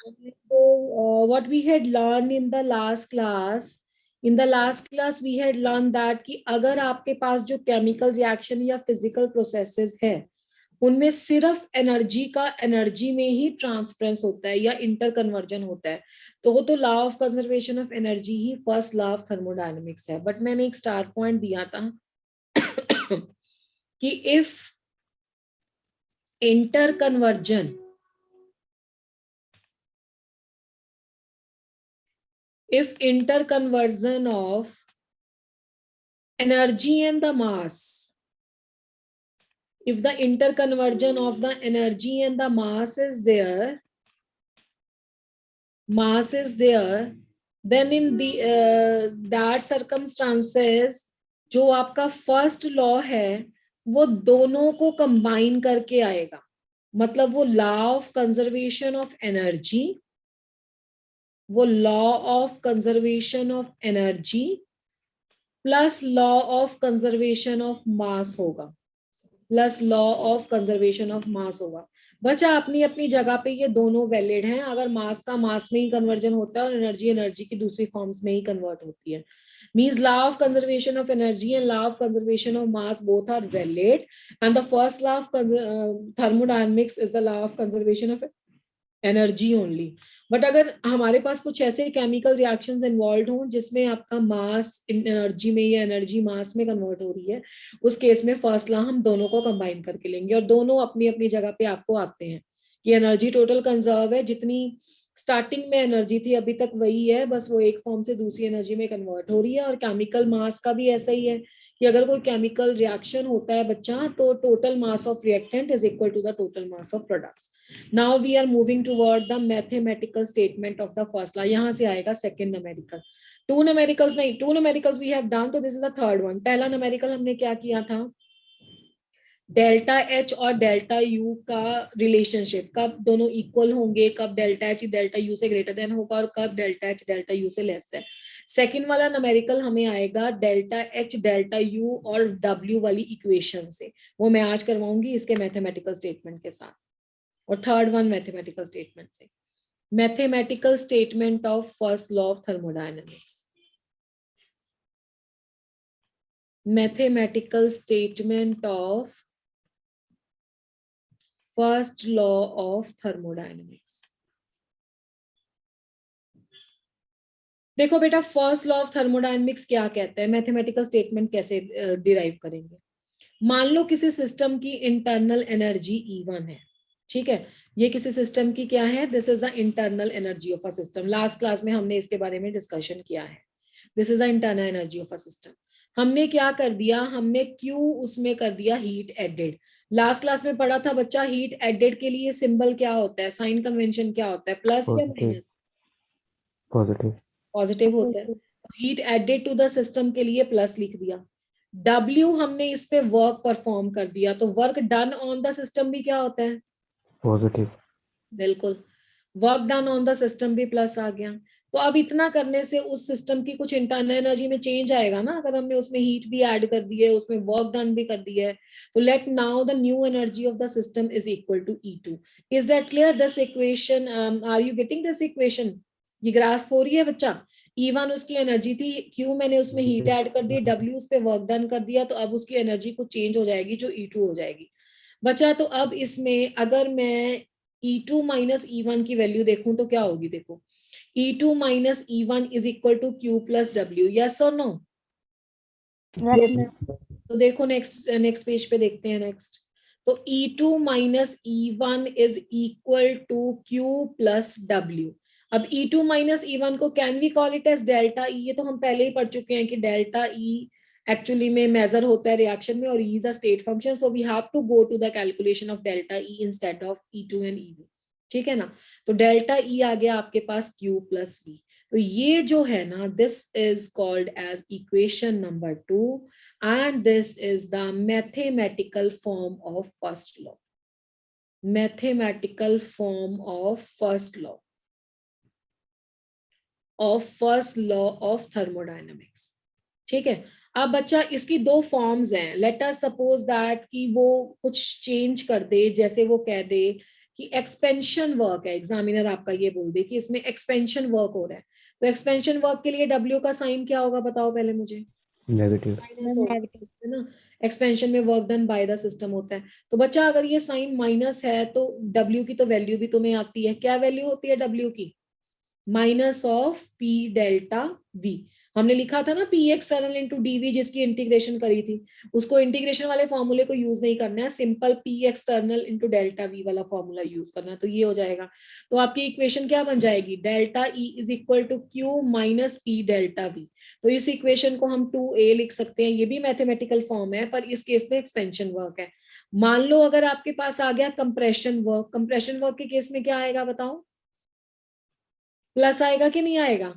So, what we had learned in the last class, we had learned that कि अगर आपके पास जो chemical reaction या फिजिकल प्रोसेसेस है उनमें सिर्फ एनर्जी का एनर्जी में ही ट्रांसफरेंस होता है या इंटर कन्वर्जन होता है, तो वो तो law of conservation of energy he first law of thermodynamics है. बट मैंने एक स्टार पॉइंट दिया था कि if inter conversion of energy and the mass, if the interconversion of the energy and the mass is there, then in the that circumstances जो आपका first law है वो दोनों को कंबाइन करके आएगा. मतलब वो law of conservation of energy, वो law of conservation of energy plus law of conservation of mass होगा, बच्चा अपनी अपनी जगह पे ये दोनों वैलिड हैं. अगर मास का मास में ही कन्वर्जन होता है और एनर्जी एनर्जी की दूसरी फॉर्म्स में ही कन्वर्ट होती है, means law of conservation of energy and law of conservation of mass both are valid, and the first law of thermodynamics is the law of conservation of energy only. But अगर हमारे पास कुछ ऐसे chemical reactions involve हों जिसमें आपका mass energy में या energy मास में कन्वर्ट हो रही है, उस केस में फर्स्ट लॉ हम दोनों को कंबाइन करके लेंगे और दोनों अपनी अपनी जगह पे आपको आते हैं कि एनर्जी टोटल कंजर्व है, जितनी स्टार्टिंग में एनर्जी थी अभी तक वही है, बस वो एक फॉर्म से दूसरी एनर्जी में कन्वर्ट हो रही है. और केमिकल मास का भी ऐसा ही है कि अगर कोई केमिकल रिएक्शन होता है बच्चा तो total mass of reactant is equal to the total mass of products. Now we are moving toward the mathematical statement of the first law. यहाँ से आएगा second numerical. Two numericals नहीं, two numericals we have done, तो this is the third one. पहला numerical हमने क्या किया था, डेल्टा एच और डेल्टा यू का रिलेशनशिप, कब दोनों इक्वल होंगे, कब डेल्टा एच डेल्टा यू से ग्रेटर देन होगा और कब डेल्टा एच डेल्टा यू से लेस है. सेकेंड वाला न्यूमेरिकल हमें आएगा डेल्टा एच डेल्टा यू और डब्ल्यू वाली इक्वेशन से, वो मैं आज करवाऊंगी इसके मैथमेटिकल स्टेटमेंट के साथ. और थर्ड वन मैथमेटिकल स्टेटमेंट से, mathematical statement of first law of thermodynamics. Mathematical statement of first law of thermodynamics. देखो बेटा, फर्स्ट लॉ ऑफ थर्मोडायनेमिक्स क्या कहता है, मैथमेटिकल स्टेटमेंट कैसे डिराइव करेंगे. मान लो किसी सिस्टम की इंटरनल एनर्जी E1 है, ठीक है, ये किसी सिस्टम की क्या है, this is the internal energy of a system. Last class में हमने इसके बारे में डिस्कशन किया है. This is the internal energy of a system. हमने क्या कर दिया, हमने Q उसमें कर दिया हीट एडेड. लास्ट क्लास में पढ़ा था बच्चा, हीट एडेड के लिए सिंबल क्या होता है, साइन कन्वेंशन क्या होता है, प्लस या माइनस, पॉजिटिव. पॉजिटिव होता है. Heat added to the system के लिए प्लस लिख दिया. W हमने इस पे वर्क परफॉर्म कर दिया, तो work done on the system भी क्या होता है, पॉजिटिव. बिल्कुल, work done on the system भी प्लस आ गया. तो अब इतना करने से उस सिस्टम की कुछ इंटरनल एनर्जी में चेंज आएगा ना, अगर हमने उसमें हीट भी ऐड कर दी है, उसमें वर्क डन भी कर दिया है. तो let now the new energy of the system is equal to E2. Is that clear, this equation, are you getting this equation, ये ग्रास्प हो रही है बच्चा. E1 उसकी एनर्जी थी, Q मैंने उसमें हीट ऐड कर दी, W उस पे वर्क डन कर दिया, तो अब उसकी एनर्जी कुछ चेंज हो जाएगी जो E2 हो जाएगी बच्चा. तो अब इसमें अगर मैं E2 माइनस E1 की वैल्यू देखूं तो क्या होगी, देखो E2 minus E1 is equal to Q plus W, yes और नो. तो देखो नेक्स्ट पेज पे देखते हैं नेक्स्ट. तो E2 minus E1 is equal to Q plus W. अब E2 माइनस E1 को can we call it as delta E, ये तो हम पहले ही पढ़ चुके हैं कि डेल्टा E एक्चुअली में मेजर होता है रिएक्शन में और E is a state function, so we have to go to the calculation of delta E instead of E2 and E1, ठीक है ना. तो डेल्टा E आ गया आपके पास Q प्लस V. तो ये जो है ना, this is called as equation number 2 and this is the mathematical form of first law. Mathematical form of first law of thermodynamics. ठीक है. अब बच्चा इसकी दो फॉर्म्स हैं. लेट अस सपोज दैट कि वो कुछ चेंज कर दे, जैसे वो कह दे कि एक्सपेंशन वर्क है, एग्जामिनर आपका ये बोल दे कि इसमें एक्सपेंशन वर्क हो रहा है, तो एक्सपेंशन वर्क के लिए W का साइन क्या होगा बताओ पहले मुझे। नेगेटिव। माइनस होगा, है ना, एक्सपेंशन में work done by the system होता है। तो बच्चा अगर ये साइन माइनस है तो W की तो वैल्यू भी तुम्हें आती है, क्या वैल्यू होती है W की, minus of P delta V। हमने लिखा था ना P एक्सटर्नल इंटू DV, जिसकी इंटीग्रेशन करी थी, उसको इंटीग्रेशन वाले फॉर्मूले को यूज नहीं करना है, simple P external into delta V वाला फॉर्मूला यूज करना है। तो ये हो जाएगा, तो आपकी इक्वेशन क्या बन जाएगी, delta E is equal to Q minus P delta V। तो इस इक्वेशन को हम 2A लिख सकते हैं, ये भी मैथमेटिकल फॉर्म है पर इस केस में एक्सपेंशन वर्क है। मान लो अगर आपके पास आ गया कंप्रेशन वर्क, कंप्रेशन वर्क के केस में क्या आएगा बताओ, प्लस आएगा कि नहीं आएगा,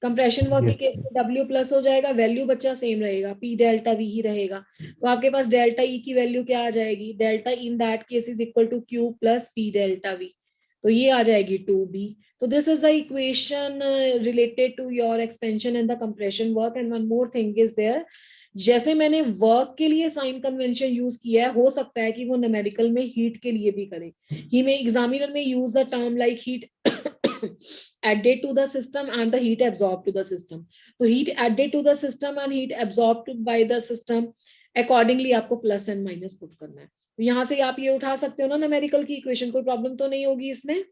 कंप्रेशन वर्क के यस। केस में W प्लस हो जाएगा, वैल्यू बच्चा सेम रहेगा, P डेल्टा V ही रहेगा। तो आपके पास डेल्टा E की वैल्यू क्या आ जाएगी, delta in that case is equal to Q plus P delta V, तो ये आ जाएगी 2B। तो this is the equation related to your expansion and the compression work. And one more thing is there, जैसे मैंने work के लिए sign convention use किया है, हो सकता है कि वो न्यूमेरिकल में हीट के लिए भी करे, ही में एग्जामिनर में use the term like heat added to the system and the heat absorbed to the system। तो heat added to the system and heat absorbed by the system accordingly आपको plus and minus put करना है। तो यहाँ से आप ये उठा सकते हो ना न्यूमेरिकल की इक्वेशन, कोई प्रॉब्लम तो नहीं होगी इसमें।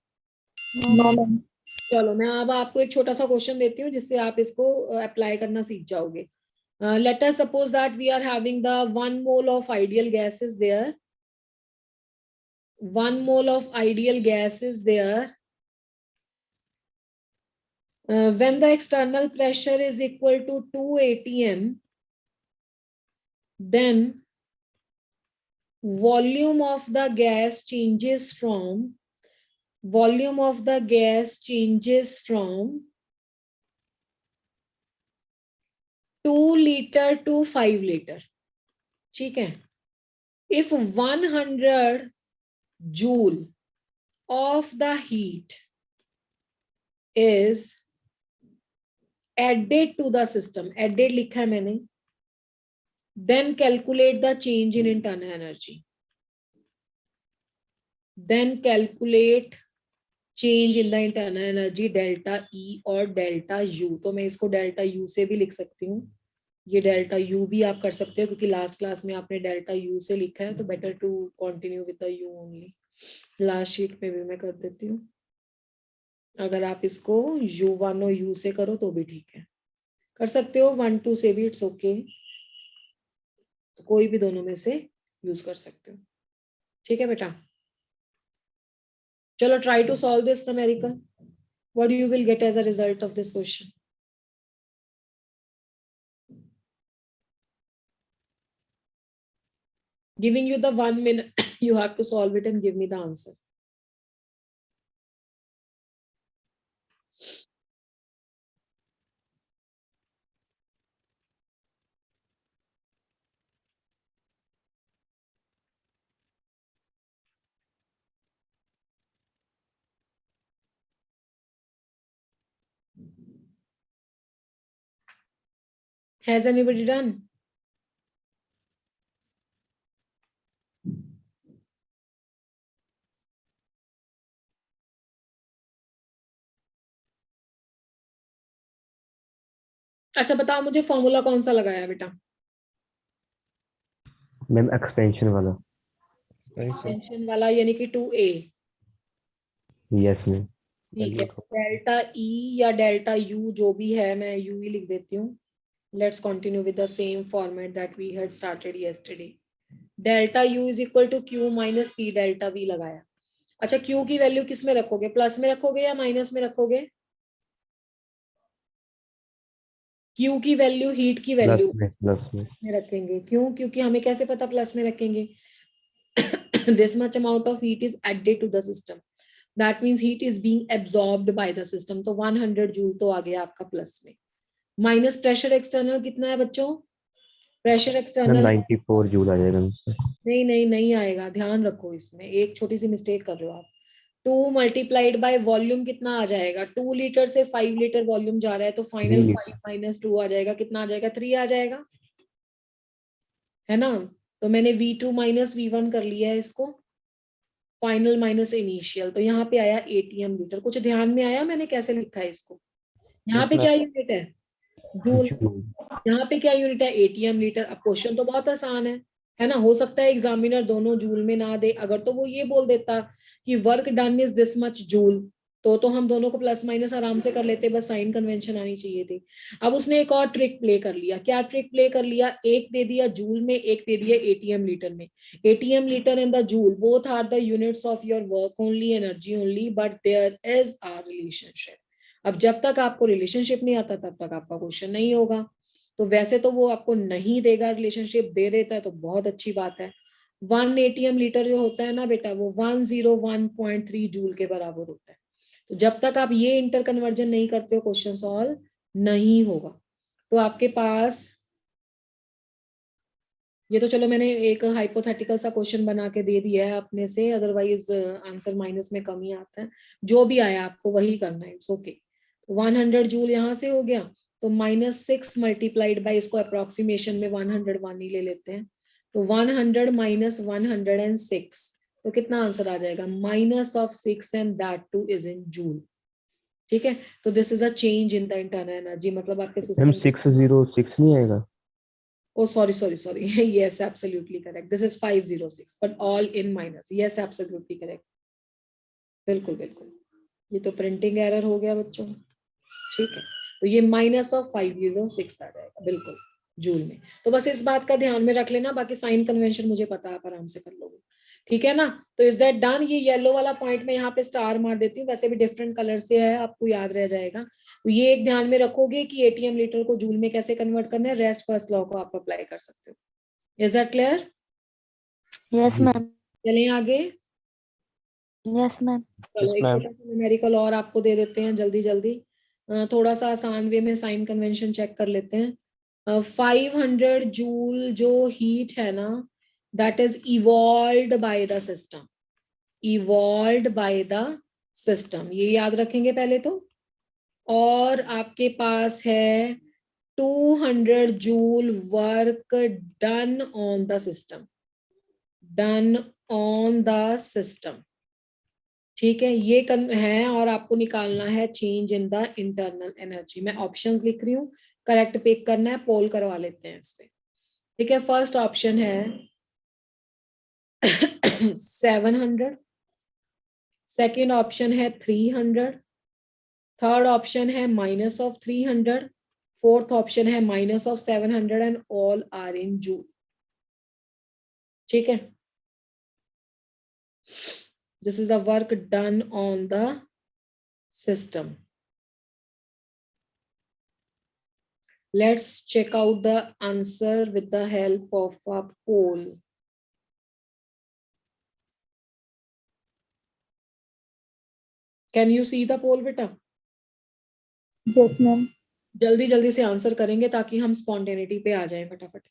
चलो मैं अब आपको एक छोटा सा क्वेश्चन देती हूँ जिससे आप इसको अप्लाई करना सीख जाओगे। Let us suppose that we are having the 1 mole of ideal gas is there, 1 mole of ideal gas is there when the external pressure is equal to 2 atm, then volume of the gas changes from 2 liter to 5 liter। ठीक है, if 100 joule of the heat is added to the system, added लिखा है मैंने, then calculate the change in internal energy, then calculate change in the internal energy delta E और delta U। तो मैं इसको delta U से भी लिख सकती हूँ, ये डेल्टा U भी आप कर सकते हो क्योंकि लास्ट क्लास में आपने डेल्टा U से लिखा है, तो better to continue with the U only. Last sheet में भी मैं कर देती हूँ, अगर आप इसको U1 और U से करो तो भी ठीक है, कर सकते हो 1 2 से भी, इट्स ओके, कोई भी दोनों में से यूज कर सकते हो। ठीक है बेटा, चलो try to solve this numerical, what you will get as a result of this question। Giving you the 1 minute, you have to solve it and give me the answer। Has anybody done? अच्छा बताओ मुझे formula कौन सा लगाया बेटा, ma'am expansion वाला। Expansion वाला यानी कि 2A। Yes ma'am. ठीक है, डेल्टा E या डेल्टा U जो भी है, मैं U ही लिख देती हूँ। Let's continue with the same format that we had started yesterday. Delta U is equal to Q minus P delta V लगाया। अच्छा Q की वैल्यू किस में रखोगे, प्लस में रखोगे या माइनस में रखोगे, Q की वैल्यू हीट की वैल्यू प्लस में रखेंगे। क्यों, क्योंकि हमें कैसे पता प्लस में रखेंगे, this much amount of heat is added to the system, that means heat is being absorbed by the system। तो 100 जूल तो आ गया आपका प्लस में, माइनस प्रेशर एक्सटर्नल कितना है बच्चों, प्रेशर मैम एक्सटर्नल 94 जूल आ जाएगा मुझसे। नहीं आएगा, ध्यान रखो इसमें एक छोटी सी मिस्टेक कर रहे हो आप। 2 मल्टीप्लाइड बाय वॉल्यूम कितना आ जाएगा, 2 लीटर से 5 लीटर वॉल्यूम जा रहा है, तो फाइनल 5 माइनस 2 आ जाएगा, कितना आ जाएगा, 3 आ जाएगा, है ना। तो मैंने V2 माइनस V1 कर लिया है इसको, फाइनल माइनस इनिशियल, तो यहाँ पे आया एटीएम लीटर। कुछ ध्यान में आया मैंने कैसे लिखा है इसको? यहाँ पे क्या यूनिट है? जूल। जूल। यहाँ पे क्या यूनिट है? ATM litre. अब क्वेश्चन तो बहुत आसान है ना? हो सकता है एग्जामिनर दोनों जूल में ना दे, अगर तो वो ये बोल देता कि work done is this much joule, तो हम दोनों को प्लस माइनस आराम से कर लेते, बस साइन कन्वेंशन आनी चाहिए थी। अब उसने एक और ट्रिक प्ले कर लिया। क्या ट्रिक प्ले कर लिया? एक दे दिया जूल में, एक दे दिया एटीएम लीटर में। Atm litre and the joule both are the units of your work only, energy only, but there is a relationship. अब जब तक आपको रिलेशनशिप नहीं आता तब तक आपका क्वेश्चन नहीं होगा। तो वैसे तो वो आपको नहीं देगा, रिलेशनशिप दे देता है तो बहुत अच्छी बात है। 1 एटीएम लीटर जो होता है ना बेटा, वो 101.3 जूल के बराबर होता है। तो जब तक आप ये इंटर कन्वर्जन नहीं करते हो क्वेश्चन सॉल्व नहीं होगा। तो आपके पास ये तो चलो मैंने एक हाइपोथेटिकल सा क्वेश्चन बना के दे दिया है अपने से, अदरवाइज आंसर माइनस में कम ही आता है। जो भी आया आपको वही करना है, इट्स ओके। 100 जूल यहाँ से हो गया, तो -6 मल्टीप्लाइड बाई, इसको अप्रोक्सीमेशन में 101 ही ले लेते हैं, तो 100 माइनस 106, तो कितना आंसर आ जाएगा? -6 and that two is in joule. ठीक है, तो this is a change in the internal energy, मतलब आपके मैम सिस्टम। 606 नहीं आएगा? Oh, sorry. Yes, absolutely correct. This is 506, but all in minus. Yes, absolutely correct. बिल्कुल बिल्कुल, ये तो प्रिंटिंग एरर हो गया बच्चों। ठीक है, तो ये -506 आ जाएगा बिल्कुल जूल में। तो बस इस बात का ध्यान में रख लेना, बाकी साइन कन्वेंशन मुझे पता है, आप आराम से कर लोगे। ठीक है ना? तो इज दैट डन? ये येलो वाला पॉइंट में यहाँ पे स्टार मार देती हूँ, वैसे भी डिफरेंट कलर से है, आपको याद रह जाएगा। तो ये एक ध्यान में रखोगे कि एटीएम लीटर को जूल में कैसे कन्वर्ट करना है, रेस्ट फर्स्ट लॉ को आप अप्लाई कर सकते हो। Is that clear? Yes ma'am. चलें आगे। Yes ma'am. चलो एक छोटा सा न्यूमेरिकल और आपको दे देते हैं जल्दी जल्दी, थोड़ा सा आसान वे में साइन कन्वेंशन चेक कर लेते हैं। 500 जूल जो हीट है ना, that is evolved by the system, evolved by the system, ये याद रखेंगे पहले तो। और आपके पास है 200 joule work done on the system, done on the system. ठीक है, ये है, और आपको निकालना है change in the internal energy. मैं ऑप्शंस लिख रही हूँ, करेक्ट पिक करना है, पोल करवा लेते हैं इस पे। ठीक है, फर्स्ट ऑप्शन है 700, सेकेंड ऑप्शन है 300, थर्ड ऑप्शन है -300, फोर्थ ऑप्शन है -700 and all are in joule. ठीक है, this is the work done on the system. Let's check out the answer with the help of a poll. Can you see the poll beta? Yes ma'am. जल्दी जल्दी से answer करेंगे ताकि हम spontaneity पे आ जाएं फटाफट।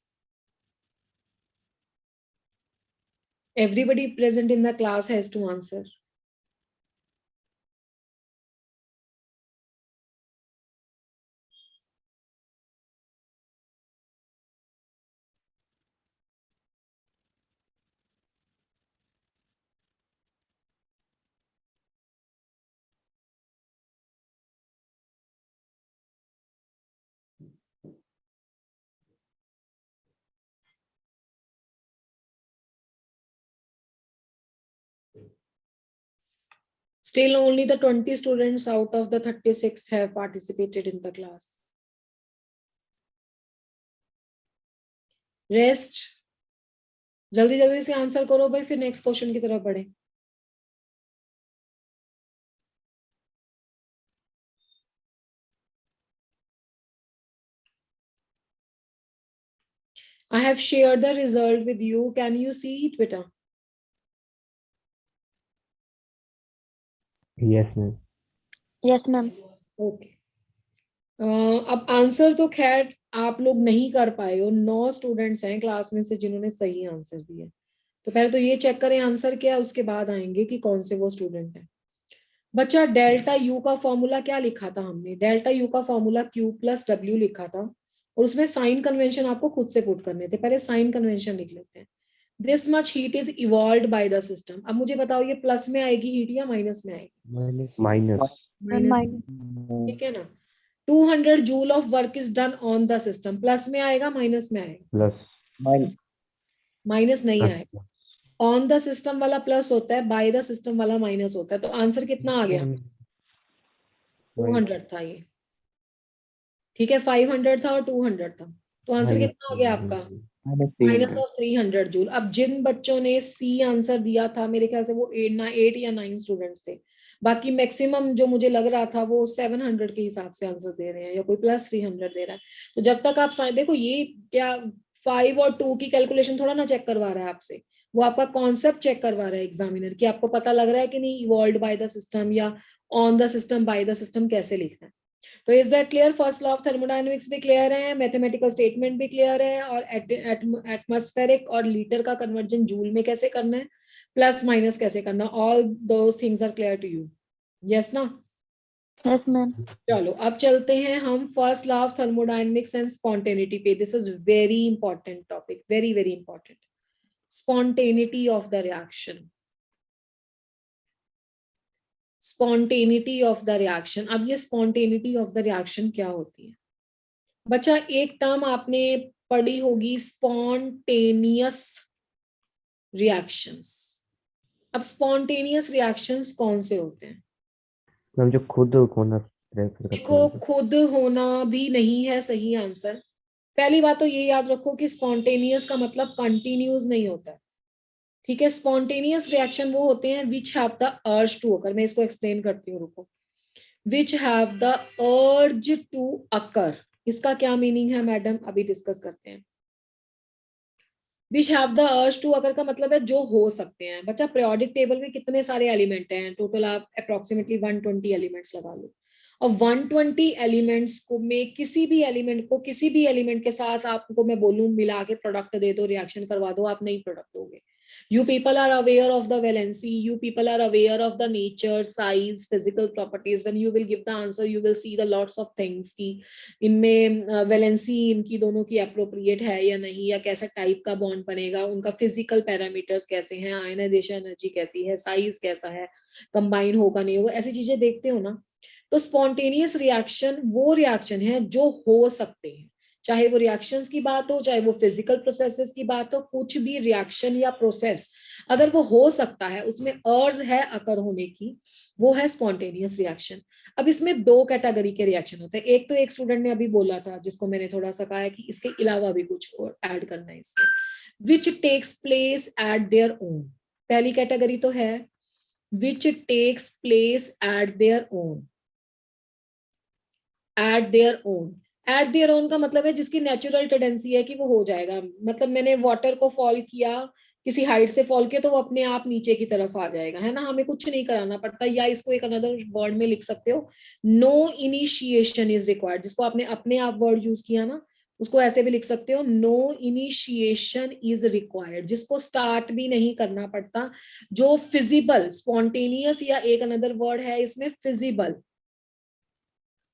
Everybody present in the class has to answer. Still only the 20 students out of the 36 have participated in the class. Rest जल्दी जल्दी से आंसर करो भाई, फिर नेक्स्ट क्वेश्चन की तरफ बढ़े। I have shared the result with you. Can you see it, beta? Yes ma'am. Yes ma'am. Okay, अब आंसर तो खैर आप लोग नहीं कर पाए हो, 9 स्टूडेंट्स हैं क्लास में से जिन्होंने सही आंसर दिए। तो पहले तो ये चेक करें आंसर क्या है, उसके बाद आएंगे कि कौन से वो स्टूडेंट है। बच्चा डेल्टा यू का फॉर्मूला क्या लिखा था हमने? डेल्टा यू का फॉर्मूला Q + W लिखा था, और उसमें साइन कन्वेंशन आपको खुद से पुट करने थे। पहले साइन कन्वेंशन लिख लेते हैं। This much heat is evolved by the system. अब मुझे बताओ ये प्लस में आएगी हीट या माइनस में आएगी? माइनस माइनस, ठीक है ना। 200 joule of work is done on the system, plus में आएगा माइनस में आएगा? प्लस माइनस नहीं आएगा। ऑन द सिस्टम वाला प्लस होता है, बाय द सिस्टम वाला माइनस होता है। तो आंसर कितना आ गया? 200 था ये, ठीक है। 500 था और 200 था, तो आंसर कितना आ गया आपका? Minus of 300 joule. अब जिन बच्चों ने सी आंसर दिया था, मेरे ख्याल से वो 8 या 9 स्टूडेंट्स थे। बाकी मैक्सिमम जो मुझे लग रहा था वो 700 के हिसाब से आंसर दे रहे हैं, या कोई प्लस 300 दे रहा है। तो जब तक आप देखो, ये क्या 5 और 2 की कैलकुलेशन थोड़ा ना चेक करवा रहा है आपसे, वो आपका कॉन्सेप्ट चेक करवा रहा है एग्जामिनर, कि आपको पता लग रहा है कि नहीं इवॉल्व्ड बाय द सिस्टम या on the system by the system कैसे लिखना है। तो is that clear? First law of thermodynamics भी क्लियर है, मैथमेटिकल स्टेटमेंट भी क्लियर है, और एटमॉस्फेरिक और लीटर का कन्वर्जन जूल में कैसे करना है, प्लस माइनस कैसे करना, all those things are clear to you? Yes ना? Yes, ma'am. चलो अब चलते हैं हम first law of thermodynamics and spontaneity पे। This is very important topic, very very important. Spontaneity of the reaction, spontaneity of the reaction. अब ये spontaneity of the reaction क्या होती है? बच्चा एक टर्म आपने पढ़ी होगी, स्पॉन्टेनियस रिएक्शंस। अब स्पॉन्टेनियस रिएक्शंस कौन से होते हैं? मैम जो खुद होना प्रेफर करते देखो, हैं। खुद होना भी नहीं है सही आंसर। पहली बात तो ये याद रखो कि स्पॉन्टेनियस का मतलब कंटिन्यूस नहीं होता है, ठीक है। स्पॉन्टेनियस रिएक्शन वो होते हैं which have the urge to occur. मैं इसको एक्सप्लेन करती हूँ, रुको। Which have the urge to occur, इसका क्या मीनिंग है मैडम? अभी डिस्कस करते हैं। Which have the urge to occur का मतलब है जो हो सकते हैं। बच्चा पीरियोडिक टेबल में कितने सारे एलिमेंट हैं? टोटल आप अप्रोक्सीमेटली 120 एलिमेंट्स लगा लो, और 120 एलिमेंट्स को में किसी भी एलिमेंट को किसी भी एलिमेंट के साथ आपको मैं बोलूं मिला के प्रोडक्ट दे दो, रिएक्शन करवा दो, आप नहीं प्रोडक्ट दोगे। You people are aware of the valency, you people are aware of the nature, size, physical properties. When you will give the answer, you will see the lots of things कि इनमें valency इनकी दोनों की appropriate है या नहीं, या कैसा टाइप का बॉन्ड बनेगा, उनका फिजिकल पैरामीटर्स कैसे हैं, आयनाइजेशन एनर्जी कैसी है, साइज कैसा है, कंबाइन होगा नहीं होगा, ऐसी चीजें देखते हो ना। तो स्पॉन्टेनियस रिएक्शन वो रिएक्शन है जो हो सकते हैं, चाहे वो रिएक्शंस की बात हो, चाहे वो फिजिकल प्रोसेसेस की बात हो, कुछ भी रिएक्शन या प्रोसेस अगर वो हो सकता है, उसमें अर्ज है अकर होने की, वो है स्पॉन्टेनियस रिएक्शन। अब इसमें दो कैटेगरी के रिएक्शन होते हैं। एक तो एक स्टूडेंट ने अभी बोला था, जिसको मैंने थोड़ा सा कहा है कि इसके अलावा भी कुछ और ऐड करना है इसमें, which takes place at their own. पहली कैटेगरी तो है which takes place at their own, at their own. At their own का मतलब है जिसकी नेचुरल टेंडेंसी है कि वो हो जाएगा। मतलब मैंने वाटर को फॉल किया, किसी हाइट से फॉल किया, तो वो अपने आप नीचे की तरफ आ जाएगा, है ना, हमें कुछ नहीं कराना पड़ता। या इसको एक अनदर वर्ड में लिख सकते हो, नो इनिशिएशन इज रिक्वायर्ड। जिसको आपने अपने आप वर्ड यूज किया ना, उसको ऐसे भी लिख सकते हो, नो इनिशिएशन इज रिक्वायर्ड, जिसको स्टार्ट भी नहीं करना पड़ता, जो फिजिबल, स्पॉन्टेनियस या एक अनदर वर्ड है इसमें फिजिबल।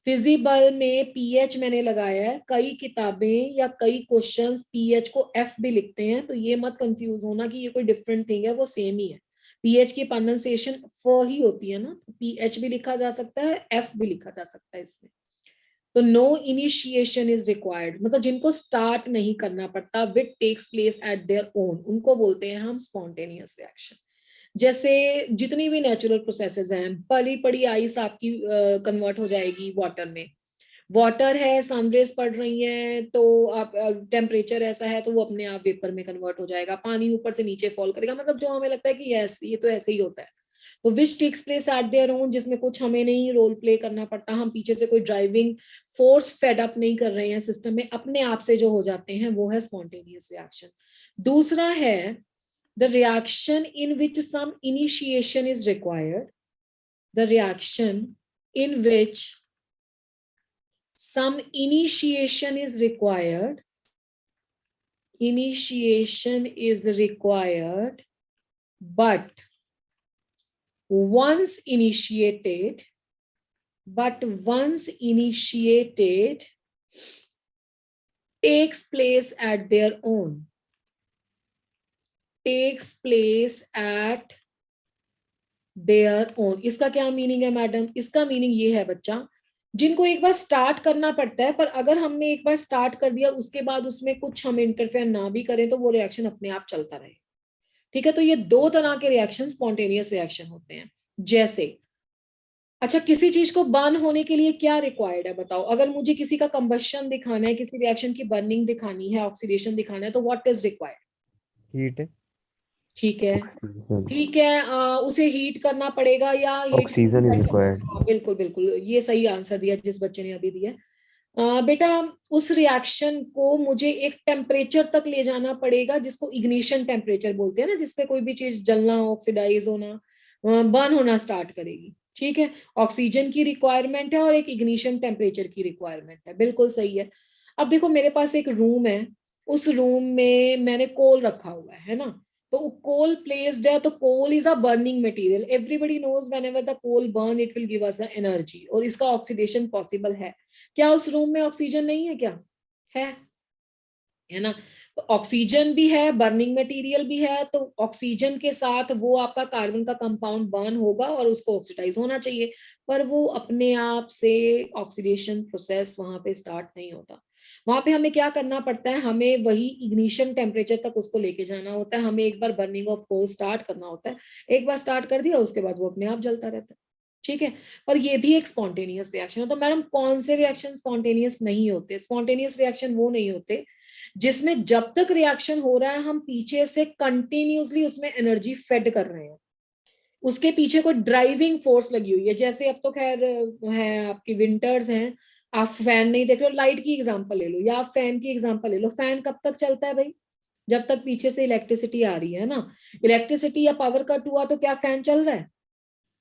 फिजिबल में पीएच मैंने लगाया है, कई किताबें या कई क्वेश्चंस पीएच को एफ भी लिखते हैं, तो ये मत कंफ्यूज होना कि ये कोई डिफरेंट थिंग है, वो सेम ही है। पीएच की प्रोनाउंसिएशन फ ही होती है ना, तो पीएच भी लिखा जा सकता है, एफ भी लिखा जा सकता है इसमें। तो नो इनिशिएशन इज रिक्वायर्ड मतलब जिनको स्टार्ट नहीं करना पड़ता, which takes place at their own, उनको बोलते हैं हम स्पॉन्टेनियस रिएक्शन। जैसे जितनी भी नेचुरल प्रोसेसेस हैं, पली पड़ी आइस आपकी कन्वर्ट हो जाएगी वाटर में। वाटर है, सनरेज पड़ रही है, तो आप टेम्परेचर ऐसा है तो वो अपने आप वेपर में कन्वर्ट हो जाएगा। पानी ऊपर से नीचे फॉल करेगा, मतलब जो हमें लगता है कि यस ये तो ऐसे ही होता है। तो which takes place at their own, जिसमें कुछ हमें नहीं रोल प्ले करना पड़ता, हम पीछे से कोई ड्राइविंग फोर्स फेड अप नहीं कर रहे हैं सिस्टम में, अपने आप से जो हो जाते हैं, वो है स्पॉन्टेनियस रिएक्शन। दूसरा है the reaction in which some initiation is required, the reaction in which some initiation is required, but once initiated takes place at their own. Takes place at their own. इसका क्या meaning है madam? इसका meaning ये है बच्चा, जिनको एक बार start करना पड़ता है, पर अगर हमने एक बार स्टार्ट कर दिया उसके बाद उसमें कुछ हम इंटरफेयर ना भी करें तो वो रिएक्शन अपने आप चलता रहे। ठीक है, तो ये दो तरह के रिएक्शन स्पॉन्टेनियस रिएक्शन होते हैं। जैसे अच्छा, किसी चीज को बर्न होने के लिए क्या रिक्वायर्ड है बताओ? अगर मुझे किसी का कंबशन दिखाना है, किसी रिएक्शन की बर्निंग दिखानी है, ऑक्सीडेशन दिखाना है, तो व्हाट इज रिक्वायर्ड? हीट। ठीक है, ऑक्सीजन ठीक है, उसे हीट करना पड़ेगा या हीट से ऑक्सीजन इज better? रिक्वायर्ड। हाँ, बिल्कुल बिल्कुल, ये सही आंसर दिया जिस बच्चे ने अभी दिया। बेटा, उस रिएक्शन को मुझे एक टेम्परेचर तक ले जाना पड़ेगा जिसको इग्निशन टेम्परेचर बोलते हैं ना, जिसपे कोई भी चीज जलना, ऑक्सीडाइज होना, बर्न होना स्टार्ट करेगी। ठीक है, ऑक्सीजन की रिक्वायरमेंट है और एक इग्निशन टेम्परेचर की रिक्वायरमेंट है, बिल्कुल सही है। अब देखो मेरे पास एक रूम है, उस रूम में मैंने कोल रखा हुआ है ना, तो कोल प्लेस्ड है, तो coal is a burning material. Everybody knows whenever the coal burn it will give us the energy, और इसका ऑक्सीडेशन पॉसिबल है। क्या उस रूम में ऑक्सीजन नहीं है? क्या है ना? तो ऑक्सीजन भी है, बर्निंग मटेरियल भी है, तो ऑक्सीजन के साथ वो आपका कार्बन का कंपाउंड बर्न होगा और उसको ऑक्सीडाइज होना चाहिए, पर वो अपने आप से ऑक्सीडेशन प्रोसेस वहां पे स्टार्ट नहीं होता। वहां पे हमें क्या करना पड़ता है? हमें वही इग्निशन टेम्परेचर तक उसको लेके जाना होता है, हमें एक बार बर्निंग ऑफ कोल स्टार्ट करना होता है। एक बार स्टार्ट कर दिया उसके बाद वो अपने आप जलता रहता है। ठीक है, पर ये भी एक स्पॉन्टेनियस रिएक्शन है। तो मैडम कौन से रिएक्शन स्पॉन्टेनियस नहीं होते? स्पॉन्टेनियस रिएक्शन वो नहीं होते जिसमें जब तक रिएक्शन हो रहा है हम पीछे से कंटिन्यूसली उसमें एनर्जी फेड कर रहे हैं, उसके पीछे कोई ड्राइविंग फोर्स लगी हुई है। जैसे अब तो खैर है, आपकी विंटर्स हैं, आप फैन नहीं देख रहे हो, लाइट की एग्जांपल ले लो या आप फैन की एग्जांपल ले लो। फैन कब तक चलता है भाई? जब तक पीछे से इलेक्ट्रिसिटी आ रही है ना। इलेक्ट्रिसिटी या पावर कट हुआ तो क्या फैन चल रहा है?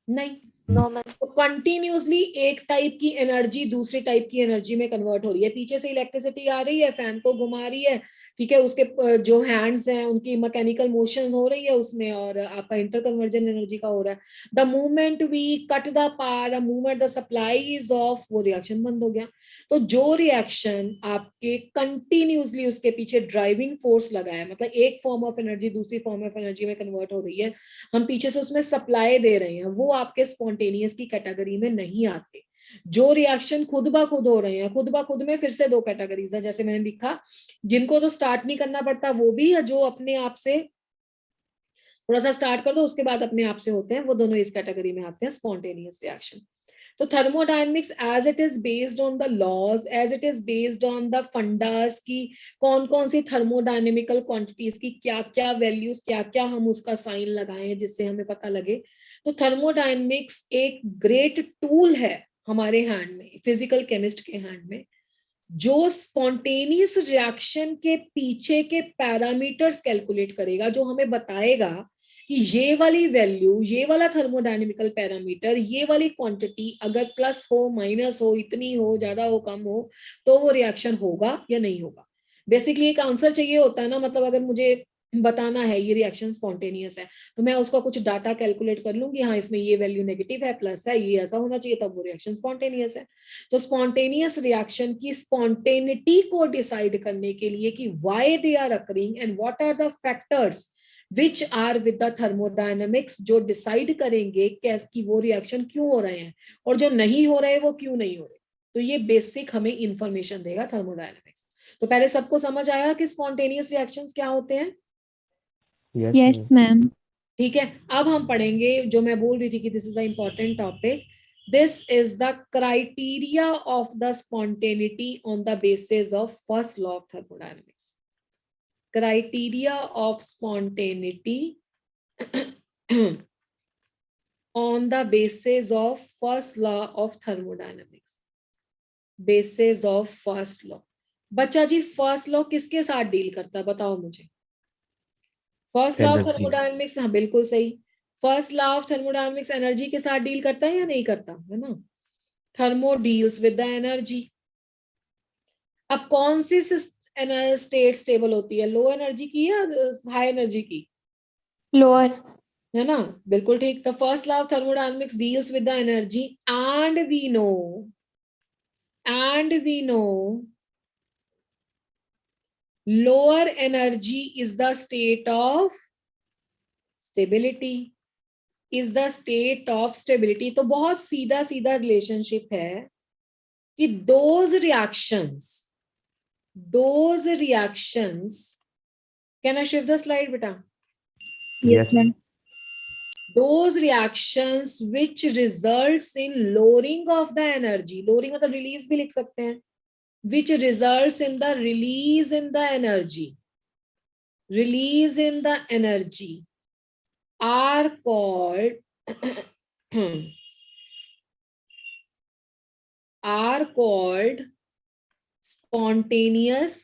नहीं। No, ma'am. तो कंटिन्यूसली एक टाइप की एनर्जी दूसरी टाइप की एनर्जी में कन्वर्ट हो रही है। पीछे से इलेक्ट्रिसिटी आ रही है, फैन को घुमा रही है, ठीक है, उसके जो हैंड्स हैं उनकी मैकेनिकल मोशन हो रही है उसमें, और आपका इंटर कन्वर्जन एनर्जी का हो रहा है। The movement we cut the power, the movement the supplies off, वो रिएक्शन बंद हो गया। तो जो रिएक्शन आपके कंटिन्यूसली उसके पीछे ड्राइविंग फोर्स लगा है, मतलब एक फॉर्म ऑफ एनर्जी दूसरी फॉर्म ऑफ एनर्जी में कन्वर्ट हो रही है, हम पीछे से उसमें सप्लाई दे रहे हैं, वो आपके स्पॉन्टेनियस की कैटेगरी में नहीं आते। जो रिएक्शन खुद ब खुद हो रहे हैं, खुद ब खुद में फिर से दो कैटेगरीज है, जैसे मैंने लिखा, जिनको तो स्टार्ट नहीं करना पड़ता वो भी, या जो अपने आप से थोड़ा सा स्टार्ट कर दो उसके बाद अपने आप से होते हैं, वो दोनों इस कैटेगरी में आते हैं, स्पॉन्टेनियस रिएक्शन। तो thermodynamics as it is based on the laws, as it is based on the fundas की कौन कौन सी थर्मोडायनेमिकल क्वांटिटीज की क्या क्या वैल्यूज, क्या क्या हम उसका साइन लगाएं जिससे हमें पता लगे। तो थर्मोडायनेमिक्स एक ग्रेट टूल है हमारे हैंड में, फिजिकल केमिस्ट के हैंड में, जो स्पॉन्टेनियस रिएक्शन के पीछे के पैरामीटर्स कैलकुलेट करेगा, जो हमें बताएगा कि ये वाली वैल्यू, ये वाला थर्मोडायनेमिकल पैरामीटर, ये वाली क्वांटिटी अगर प्लस हो, माइनस हो, इतनी हो, ज्यादा हो, कम हो, तो वो रिएक्शन होगा या नहीं होगा। बेसिकली एक आंसर चाहिए होता है ना, मतलब अगर मुझे बताना है ये रिएक्शन स्पॉन्टेनियस है, तो मैं उसका कुछ डाटा कैलकुलेट कर लूंगी, हाँ इसमें ये वैल्यू नेगेटिव है, प्लस है, ये ऐसा होना चाहिए, तब वो रिएक्शन स्पॉन्टेनियस है। तो स्पॉन्टेनियस रिएक्शन की स्पॉन्टेनिटी को डिसाइड करने के लिए कि why they are occurring and what are the factors which are with the thermodynamics, जो डिसाइड करेंगे कि वो रिएक्शन क्यों हो रहे हैं और जो नहीं हो रहे वो क्यों नहीं हो रहे। तो ये बेसिक हमें इंफॉर्मेशन देगा थर्मोडायनेमिक्स। तो पहले सबको समझ आया कि स्पॉन्टेनियस रिएक्शंस क्या होते हैं? Yes ma'am. ठीक है, अब हम पढ़ेंगे जो मैं बोल रही थी कि this is the important topic. This is the criteria of the spontaneity on the basis of first law of thermodynamics. Criteria of spontaneity on the basis of first law of thermodynamics, basis of first law। बच्चा जी first law किसके साथ deal करता है बताओ मुझे? First law of energy thermodynamics, हाँ बिल्कुल सही, first law of thermodynamics energy के साथ डील करता है या नहीं करता, है ना? Thermo deals with the energy. अब कौन सी स्टेट स्टेबल होती है, लो एनर्जी की या हाई एनर्जी की? Lower. है ना, बिल्कुल ठीक। The first law of thermodynamics deals with the energy, and we know lower energy is the state of stability is the state of stability. तो बहुत सीधा सीधा रिलेशनशिप है कि those reactions can I shift the slide बेटा? Yes, ma'am. Those reactions which results in lowering of the energy, lowering मतलब release भी लिख सकते हैं, which results in the release in the energy are called spontaneous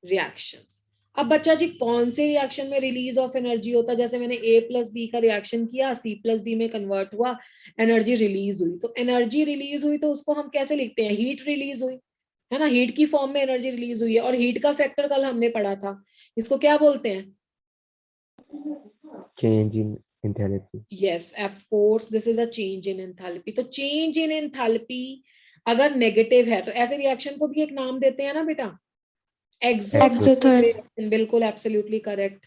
reactions। अब बच्चा जी कौन से रिएक्शन में रिलीज ऑफ एनर्जी होता है? जैसे मैंने A+B का रिएक्शन किया, C+D में कन्वर्ट हुआ, एनर्जी रिलीज हुई। तो एनर्जी रिलीज हुई तो उसको हम कैसे लिखते हैं? हीट रिलीज हुई है ना, हीट की फॉर्म में एनर्जी रिलीज हुई है। और हीट का फैक्टर कल हमने पढ़ा था, इसको क्या बोलते हैं? Change in enthalpy. Yes, of course, this is a change in enthalpy। तो चेंज इन एंथैल्पी अगर नेगेटिव है तो ऐसे रिएक्शन को भी एक नाम देते हैं ना बेटा? Exothermic reaction. बिल्कुल, एब्सोल्युटली करेक्ट।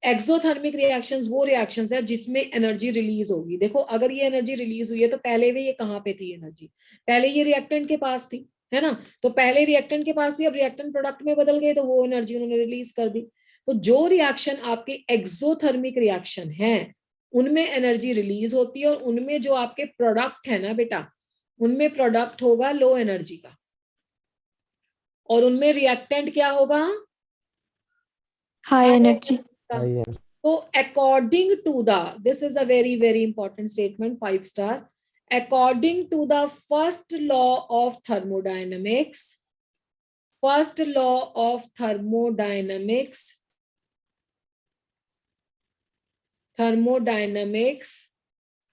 एक्सोथर्मिक रिएक्शंस वो रिएक्शंस है जिसमें एनर्जी रिलीज होगी। देखो अगर ये एनर्जी रिलीज हुई है तो पहले भी ये कहाँ पे थी एनर्जी? पहले ये रिएक्टेंट के पास थी, है ना? तो पहले रिएक्टेंट के पास थी, अब रिएक्टेंट प्रोडक्ट में बदल गए तो वो एनर्जी उन्होंने रिलीज कर दी। तो जो रिएक्शन आपके एक्सोथर्मिक रिएक्शन है उनमें एनर्जी रिलीज होती है, और उनमें जो आपके प्रोडक्ट है ना बेटा, उनमें प्रोडक्ट होगा लो एनर्जी का, और उनमें रिएक्टेंट क्या होगा? High energy. High So according to the, this is a very, very important statement, 5 star. According to the first law of thermodynamics,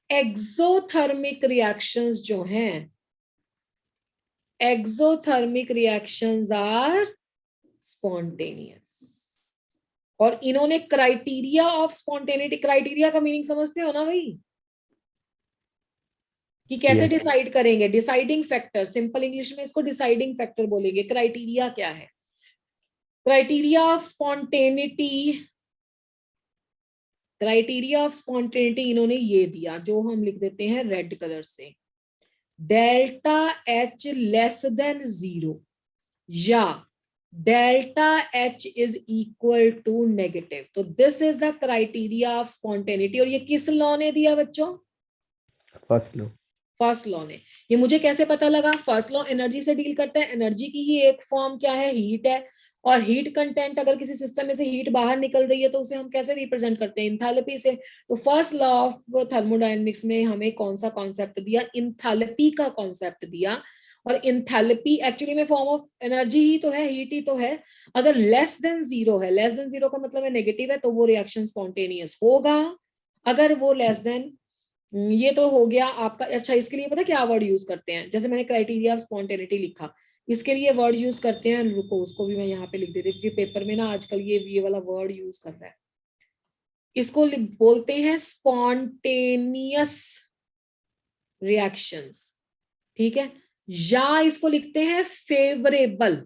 exothermic reactions जो हैं, exothermic reactions are spontaneous। और इन्होंने criteria of spontaneity, criteria का meaning समझते हो ना भाई, कि कैसे Yes. डिसाइड करेंगे? डिसाइडिंग फैक्टर, सिंपल इंग्लिश में इसको डिसाइडिंग फैक्टर बोलेंगे। क्राइटेरिया क्या है? क्राइटेरिया ऑफ स्पॉन्टेनिटी इन्होंने ये दिया, जो हम लिख देते हैं रेड कलर से, डेल्टा H लेस देन 0 या delta H is equal to negative. तो this is the criteria of spontaneity. और ये किस लॉ ने दिया बच्चों? फर्स्ट लॉ ने। ये मुझे कैसे पता लगा? फर्स्ट लॉ एनर्जी से डील करता है। एनर्जी की ही एक फॉर्म क्या है? हीट है। और हीट कंटेंट, अगर किसी सिस्टम में से हीट बाहर निकल रही है तो उसे हम कैसे रिप्रेजेंट करते हैं? इंथैल्पी से। तो फर्स्ट लॉ ऑफ थर्मोडायनेमिक्स में हमें कौन सा कॉन्सेप्ट दिया? इंथैल्पी का कॉन्सेप्ट दिया। और इंथैल्पी एक्चुअली में फॉर्म ऑफ एनर्जी ही तो है, हीट ही तो है। अगर लेस देन 0 है, लेस देन 0 का मतलब है नेगेटिव है, तो वो रिएक्शन स्पॉन्टेनियस होगा। अगर वो लेस देन, ये तो हो गया आपका। अच्छा, इसके लिए पता क्या वर्ड यूज करते हैं? जैसे मैंने क्राइटेरिया ऑफ स्पॉन्टेनिटी लिखा, इसके लिए वर्ड यूज करते हैं, रुको उसको भी मैं यहाँ पे लिख देती हूँ, क्योंकि पेपर में ना आजकल ये वाला वर्ड यूज कर रहा है। इसको बोलते हैं स्पॉन्टेनियस रिएक्शंस, ठीक है? या इसको लिखते हैं फेवरेबल,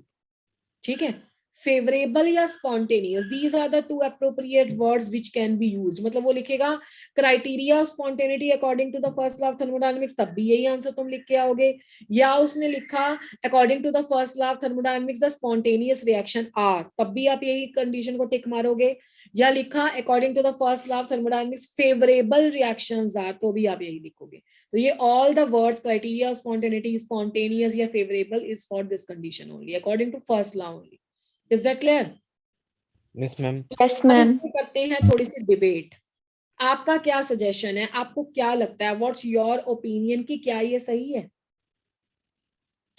ठीक है? फेवरेबल या spontaneous, these are the two appropriate words which can be used. मतलब वो लिखेगा criteria of spontaneity according to the first law of thermodynamics, तब भी यही आंसर तुम लिख के आओगे। या उसने लिखा according to the first law of thermodynamics the spontaneous reaction are, तब भी आप यही कंडीशन को टिक मारोगे। या लिखा according to the first law of thermodynamics favourable reactions are, तो भी आप यही लिखोगे। तो ये all the words criteria of spontaneity, spontaneous या favourable is for this condition only, according to first law only. Is that clear? Yes, ma'am. Yes ma'am. करते हैं थोड़ी सी डिबेट। आपका क्या सजेशन है? आपको क्या लगता है? व्हाट्स योर ओपिनियन कि क्या ये सही है?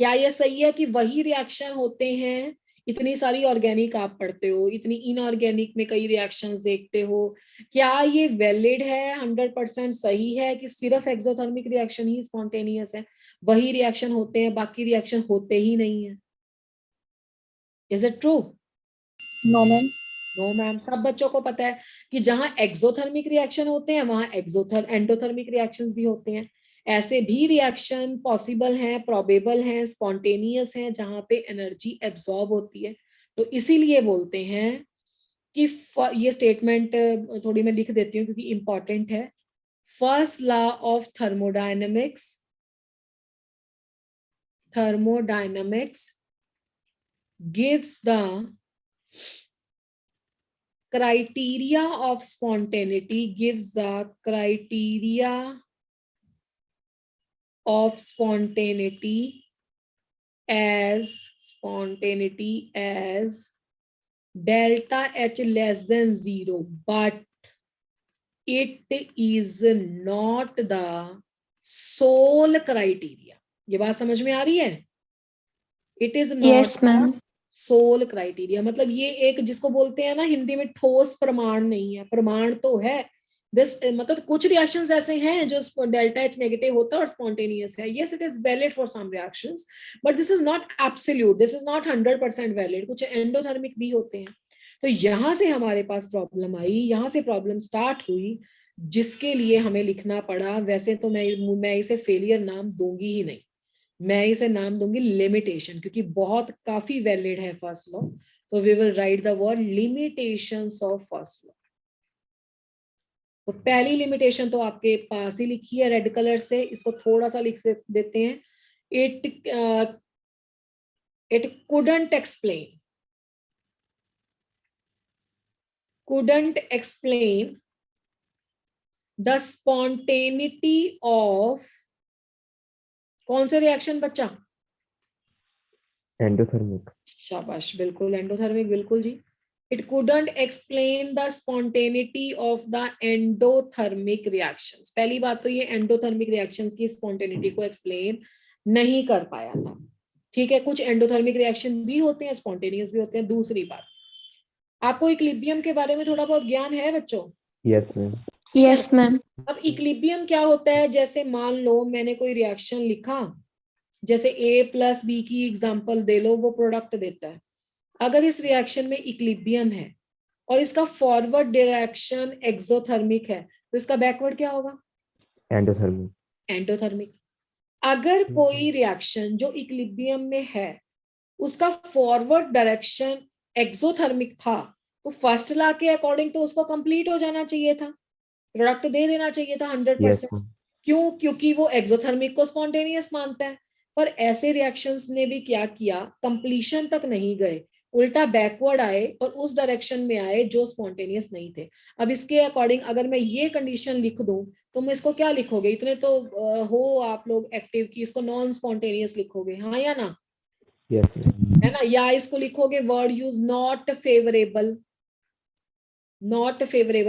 क्या ये सही है कि वही रिएक्शन होते हैं? इतनी सारी ऑर्गेनिक आप पढ़ते हो, इतनी इनऑर्गेनिक में कई रिएक्शंस देखते हो, क्या ये वैलिड है, 100% सही है कि सिर्फ एक्सोथर्मिक रिएक्शन ही स्पॉन्टेनियस है, वही रिएक्शन होते हैं, बाकी रिएक्शन होते ही नहीं है? Is it true? No ma'am. No ma'am. सब बच्चों को पता है कि जहां एक्सोथर्मिक रिएक्शन होते हैं वहां एंडोथर्मिक रिएक्शंस भी होते हैं। ऐसे भी रिएक्शन पॉसिबल हैं, प्रोबेबल हैं, स्पॉन्टेनियस हैं, जहां पे एनर्जी एब्जॉर्ब होती है। तो इसीलिए बोलते हैं कि ये स्टेटमेंट थोड़ी मैं लिख देती हूँ क्योंकि इंपॉर्टेंट है। First law of thermodynamics gives the criteria of spontaneity, as delta H less than 0, but it is not the sole criteria. ये बात समझ में आ रही है? It is not Yes, ma'am. Sole criteria, मतलब ये एक जिसको बोलते हैं ना हिंदी में ठोस प्रमाण नहीं है, प्रमाण तो है। दिस मतलब कुछ रिएक्शंस ऐसे हैं जो डेल्टा एच नेगेटिव होता है और स्पॉन्टेनियस है। Yes, it is valid for some reactions, but this is not absolute, this is not 100% valid. कुछ एंडोथर्मिक भी होते हैं। तो यहां से हमारे पास प्रॉब्लम आई, यहां से प्रॉब्लम स्टार्ट हुई, जिसके लिए हमें लिखना पड़ा। वैसे तो मैं इसे फेलियर नाम दूंगी ही नहीं, मैं इसे नाम दूंगी लिमिटेशन, क्योंकि बहुत काफी वैलिड है फर्स्ट लॉ। तो we will write the word limitations of first law. तो पहली लिमिटेशन तो आपके पास ही लिखी है रेड कलर से, इसको थोड़ा सा लिख देते हैं। It couldn't explain the spontaneity of कौन से रिएक्शन बच्चा? एंडोथर्मिक। शाबाश, बिल्कुल एंडोथर्मिक, बिल्कुल जी। It couldn't explain the spontaneity of the endothermic reactions. पहली बात तो ये एंडोथर्मिक रिएक्शंस की स्पॉन्टेनिटी को एक्सप्लेन नहीं कर पाया था। ठीक है, कुछ एंडोथर्मिक रिएक्शन भी होते हैं, स्पॉन्टेनियस भी होते हैं। दूसरी बात, आपको इक्विलिब्रियम के बारे में थोड़ा बहुत ज्ञान है बच्चों? Yes ma'am. Yes, ma'am. अब इक्विलिब्रियम क्या होता है? जैसे मान लो मैंने कोई रिएक्शन लिखा, जैसे A + B की एग्जांपल दे लो, वो प्रोडक्ट देता है। अगर इस रिएक्शन में इक्विलिब्रियम है और इसका फॉरवर्ड डायरेक्शन एक्सोथर्मिक है, तो इसका बैकवर्ड क्या होगा? एंडोथर्मिक। अगर कोई रिएक्शन जो इक्विलिब्रियम में है उसका फॉरवर्ड डायरेक्शन एक्सोथर्मिक था, तो फर्स्ट लॉ के अकॉर्डिंग तो उसको कंप्लीट हो जाना चाहिए था, प्रोडक्ट दे देना चाहिए था 100%। क्यों? क्योंकि वो एक्सोथर्मिक को स्पॉन्टेनियस मानता है। पर ऐसे रिएक्शंस ने भी क्या किया, कंप्लीशन तक नहीं गए, उल्टा बैकवर्ड आए और उस डायरेक्शन में आए जो स्पॉन्टेनियस नहीं थे। अब इसके अकॉर्डिंग अगर मैं ये कंडीशन लिख दूं, तो मैं इसको क्या लिखोगे? इतने तो हो आप लोग एक्टिव की, इसको नॉन स्पॉन्टेनियस लिखोगे, हाँ या ना? यस है ना? या इसको लिखोगे वर्ड यूज नॉट फेवरेबल,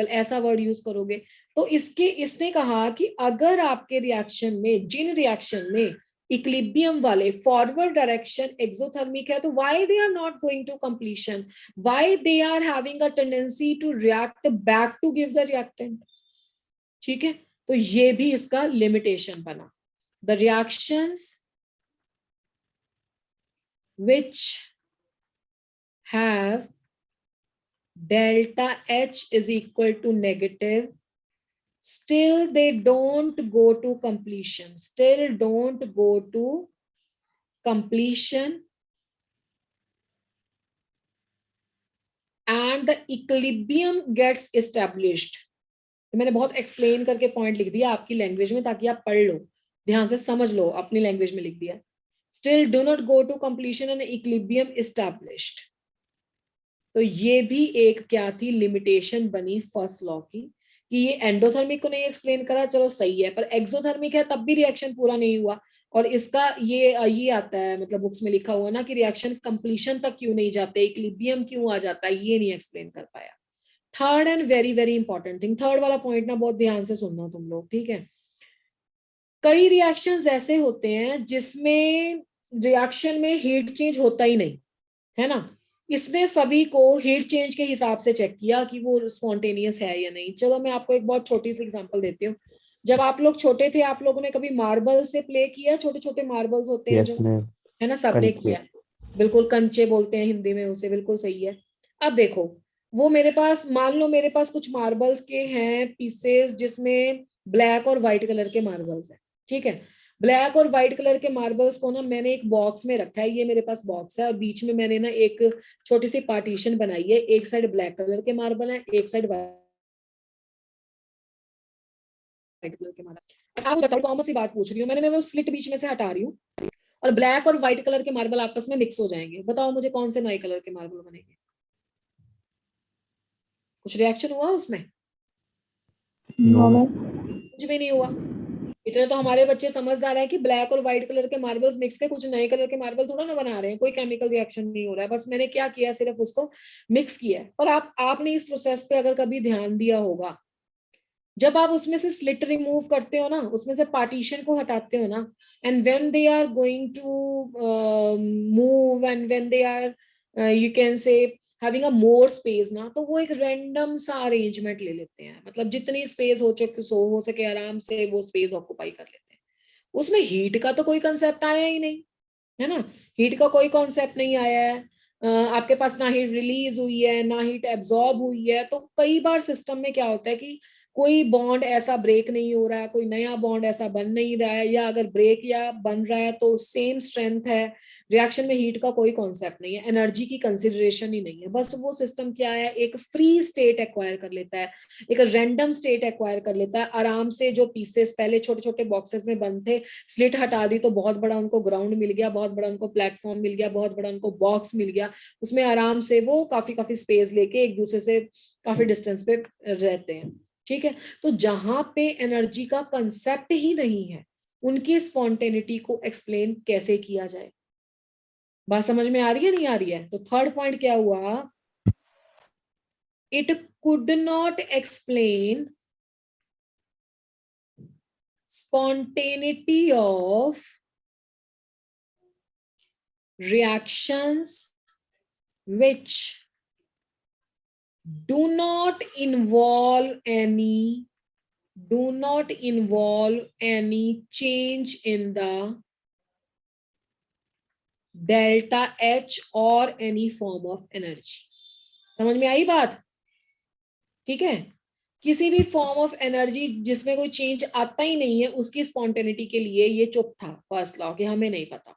ऐसा वर्ड यूज करोगे। तो इसने कहा कि अगर आपके रिएक्शन में, जिन रिएक्शन में इक्विलिब्रियम वाले फॉरवर्ड डायरेक्शन एक्सोथर्मिक है, तो why they are not going to completion, why they are having a tendency to react back to give the reactant. ठीक है, तो ये भी इसका लिमिटेशन बना। The reactions which have delta H is equal to negative, still they don't go to completion, and the equilibrium gets established। तो मैंने बहुत एक्सप्लेन करके पॉइंट लिख दिया आपकी लैंग्वेज में, ताकि आप पढ़ लो, ध्यान से समझ लो, अपनी लैंग्वेज में लिख दिया। Still do not go to completion and equilibrium established। तो ये भी एक क्या थी, लिमिटेशन बनी फर्स्ट लॉ की, कि ये एंडोथर्मिक को नहीं एक्सप्लेन करा, चलो सही है, पर एक्सोथर्मिक है तब भी रिएक्शन पूरा नहीं हुआ। और इसका ये आता है, मतलब बुक्स में लिखा हुआ ना कि रिएक्शन कंप्लीशन तक क्यों नहीं जाते, इक्विलिब्रियम क्यों आ जाता है, ये नहीं एक्सप्लेन कर पाया। Third and very very important thing, third वाला पॉइंट ना बहुत ध्यान से सुनना तुम लोग, ठीक है? कई रिएक्शंस ऐसे होते हैं जिसमें रिएक्शन में हीट चेंज होता ही नहीं है ना। इसने सभी को हीट चेंज के हिसाब से चेक किया कि वो स्पॉन्टेनियस है या नहीं। चलो मैं आपको एक बहुत छोटी सी एग्जांपल देती हूँ। जब आप लोग छोटे थे, आप लोगों ने कभी मार्बल से प्ले किया? छोटे छोटे मार्बल्स होते हैं जो, है ना, सबने किया। बिल्कुल, कंचे बोलते हैं हिंदी में उसे, बिल्कुल सही है। अब देखो, वो मेरे पास, मान लो मेरे पास कुछ मार्बल्स के हैं पीसेस जिसमें ब्लैक और व्हाइट कलर के मार्बल्स हैं, ठीक है। ब्लैक और व्हाइट कलर के मार्बल्स को ना मैंने एक बॉक्स में रखा है, ये मेरे पास बॉक्स है और बीच में मैंने ना एक छोटी सी पार्टीशन बनाई है, एक साइड ब्लैक कलर के मार्बल है, एक साइड व्हाइट कलर के मार्बल। आप बताओ, कॉमन सी बात पूछ रही हूँ मैंने, मैं वो स्लिट बीच में से हटा रही हूँ और ब्लैक और व्हाइट कलर के मार्बल आपस में मिक्स हो जाएंगे, बताओ मुझे कौन से नए कलर के मार्बल बनेंगे? कुछ रिएक्शन हुआ उसमें? No, ma'am. कुछ भी नहीं हुआ। इतने तो हमारे बच्चे समझदार हैं कि ब्लैक और व्हाइट कलर के मार्बल्स मिक्स के कुछ नए कलर के मार्बल थोड़ा ना बना रहे हैं, कोई केमिकल रिएक्शन नहीं हो रहा है, बस मैंने क्या किया, सिर्फ उसको मिक्स किया है। और आपने इस प्रोसेस पे अगर कभी ध्यान दिया होगा, जब आप उसमें से स्लिट रिमूव करते हो ना, उसमें से पार्टीशन को हटाते हो ना, and when they are going to move and when they are you can say having a more space ना, तो वो एक रैंडम सा अरेंजमेंट ले लेते हैं, मतलब जितनी स्पेस हो सके आराम से वो स्पेस ऑक्युपाई कर लेते हैं। उसमें हीट का तो कोई कंसेप्ट आया ही नहीं, है ना, हीट का कोई कॉन्सेप्ट नहीं आया है। आपके पास ना हीट रिलीज हुई है ना हीट एब्जॉर्ब हुई है। तो कई बार सिस्टम में क्या होता है कि कोई बॉन्ड ऐसा ब्रेक नहीं हो रहा है, कोई नया बॉन्ड ऐसा बन नहीं रहा है, या अगर ब्रेक या बन रहा है तो सेम स्ट्रेंथ है। रिएक्शन में हीट का कोई कॉन्सेप्ट नहीं है, एनर्जी की कंसिडरेशन ही नहीं है। बस वो सिस्टम क्या है, एक फ्री स्टेट एक्वायर कर लेता है, एक रैंडम स्टेट एक्वायर कर लेता है आराम से। जो पीसेस पहले छोटे छोटे बॉक्सेस में बंद थे, स्लिट हटा दी तो बहुत बड़ा उनको ग्राउंड मिल गया, बहुत बड़ा उनको प्लेटफॉर्म मिल गया, बहुत बड़ा उनको बॉक्स मिल गया, उसमें आराम से वो काफी काफी स्पेस लेके एक दूसरे से काफी डिस्टेंस पे रहते हैं। ठीक है, तो जहां पे एनर्जी का कंसेप्ट ही नहीं है, उनकी स्पॉन्टेनिटी को एक्सप्लेन कैसे किया जाए? बात समझ में आ रही है नहीं आ रही है? तो थर्ड पॉइंट क्या हुआ, it could not explain spontaneity of reactions which do not involve any change in the delta H or any form of energy। समझ में आई बात? ठीक है, किसी भी फॉर्म ऑफ एनर्जी जिसमें कोई चेंज आता ही नहीं है, उसकी स्पॉन्टेनिटी के लिए ये चुप था फर्स्ट लॉ कि हमें नहीं पता।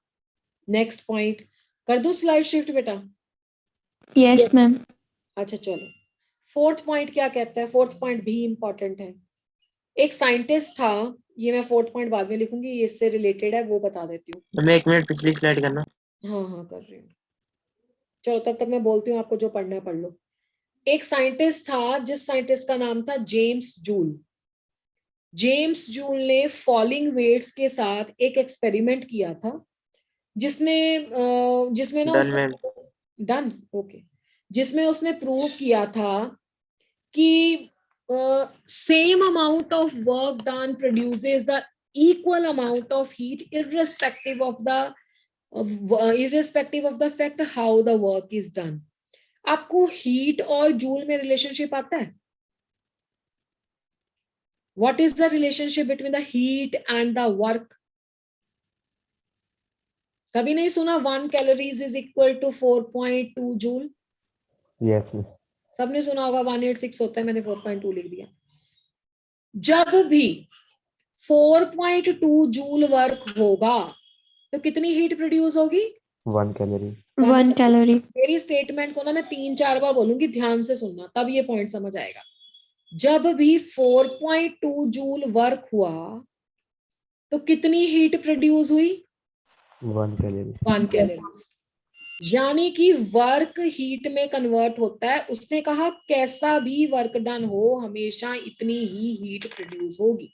नेक्स्ट पॉइंट कर दूं स्लाइड शिफ्ट बेटा? Yes, ma'am. अच्छा चलो, फोर्थ पॉइंट क्या कहता है? फोर्थ पॉइंट भी इंपॉर्टेंट है। एक साइंटिस्ट था, ये मैं फोर्थ पॉइंट बाद में लिखूंगी, ये इससे रिलेटेड है, वो बता देती हूँ। मैं 1 मिनट पिछली स्लाइड करना। हाँ हाँ कर रही हूँ, चलो तब तक मैं बोलती हूँ, आपको जो पढ़ना है पढ़ लो। एक साइंटिस्ट था, जिस साइंटिस्ट का नाम था जेम्स जूल। जेम्स जूल ने फॉलिंग वेट्स के साथ एक एक्सपेरिमेंट किया था, जिसमें ना डन मैम। डन ओके, जिसमें उसने प्रूव किया था कि same amount of work done produces the equal amount of heat irrespective of the fact how the work is done। आपको हीट और जूल में रिलेशनशिप आता है? What is the relationship between the heat and the work? कभी नहीं सुना 1 calories is equal to 4.2 joule? Yes miss. सबने सुना होगा 186 होता है, मैंने 4.2 लिख दिया। जब भी 4.2 जूल वर्क होगा तो कितनी हीट प्रोड्यूस होगी? 1 कैलोरी। 1 calorie. मेरी स्टेटमेंट को ना मैं 3-4 बार बोलूंगी, ध्यान से सुनना, तब ये पॉइंट समझ आएगा। जब भी 4.2 जूल वर्क हुआ तो कितनी हीट प्रोड्यूस हुई? 1 कैलोरी। 1 कैलोरी। यानी कि वर्क हीट में कन्वर्ट होता है। उसने कहा कैसा भी वर्क डन हो हमेशा इतनी ही हीट प्रोड्यूस होगी।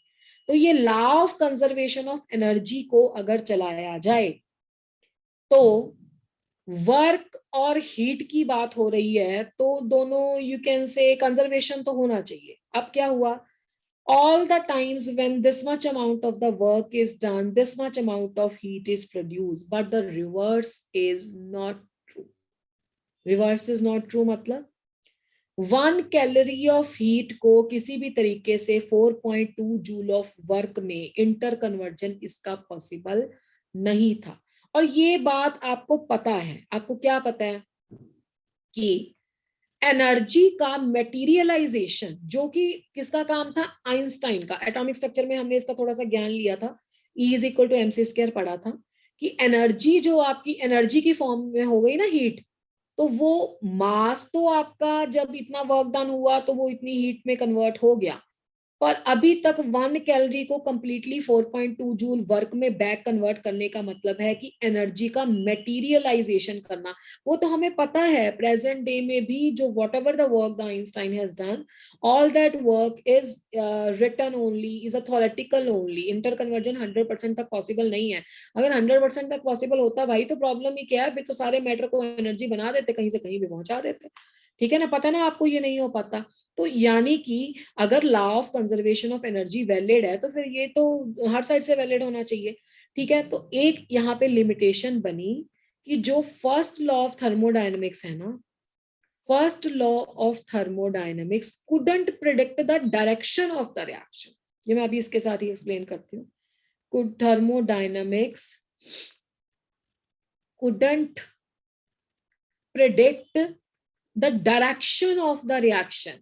तो ये law of conservation of energy को अगर चलाया जाए तो वर्क और हीट की बात हो रही है, तो दोनों यू कैन से कंजर्वेशन तो होना चाहिए। अब क्या हुआ, all the times when this much amount of the work is done, this much amount of heat is produced, but the reverse is not true। reverse is not true मतलब 1 calorie of heat को किसी भी तरीके से 4.2 joule of work में inter conversion इसका possible नहीं था। और ये बात आपको पता है, आपको क्या पता है कि एनर्जी का मेटीरियलाइजेशन, जो कि किसका काम था? आइंस्टाइन का। एटॉमिक स्ट्रक्चर में हमने इसका थोड़ा सा ज्ञान लिया था E is equal to mc square पढ़ा था कि एनर्जी जो आपकी एनर्जी की फॉर्म में हो गई ना हीट, तो वो मास तो आपका जब इतना वर्क डन हुआ तो वो इतनी हीट में कन्वर्ट हो गया, पर अभी तक 1 कैलोरी को कंप्लीटली 4.2 जूल वर्क में बैक कन्वर्ट करने का मतलब है कि एनर्जी का मेटीरियलाइजेशन करना। वो तो हमें पता है प्रेजेंट डे में भी जो whatever the work the Einstein has done, all that work is written only, is a theoretical only. Inter conversion 100% तक पॉसिबल नहीं है। अगर 100% तक पॉसिबल होता भाई तो प्रॉब्लम ही क्या है, फिर तो सारे मैटर को एनर्जी बना देते, कहीं से कहीं भी पहुंचा देते। ठीक है ना, पता ना आपको ये नहीं हो पाता। तो यानी कि अगर law of conservation of energy valid है तो फिर ये तो हर साइड से वैलिड होना चाहिए। ठीक है, तो एक यहाँ पे लिमिटेशन बनी कि जो फर्स्ट लॉ ऑफ थर्मोडायनेमिक्स है ना, first law of thermodynamics couldn't predict the direction of the reaction. ये मैं अभी इसके साथ ही एक्सप्लेन करती हूँ। Could thermodynamics couldn't predict the direction of the reaction,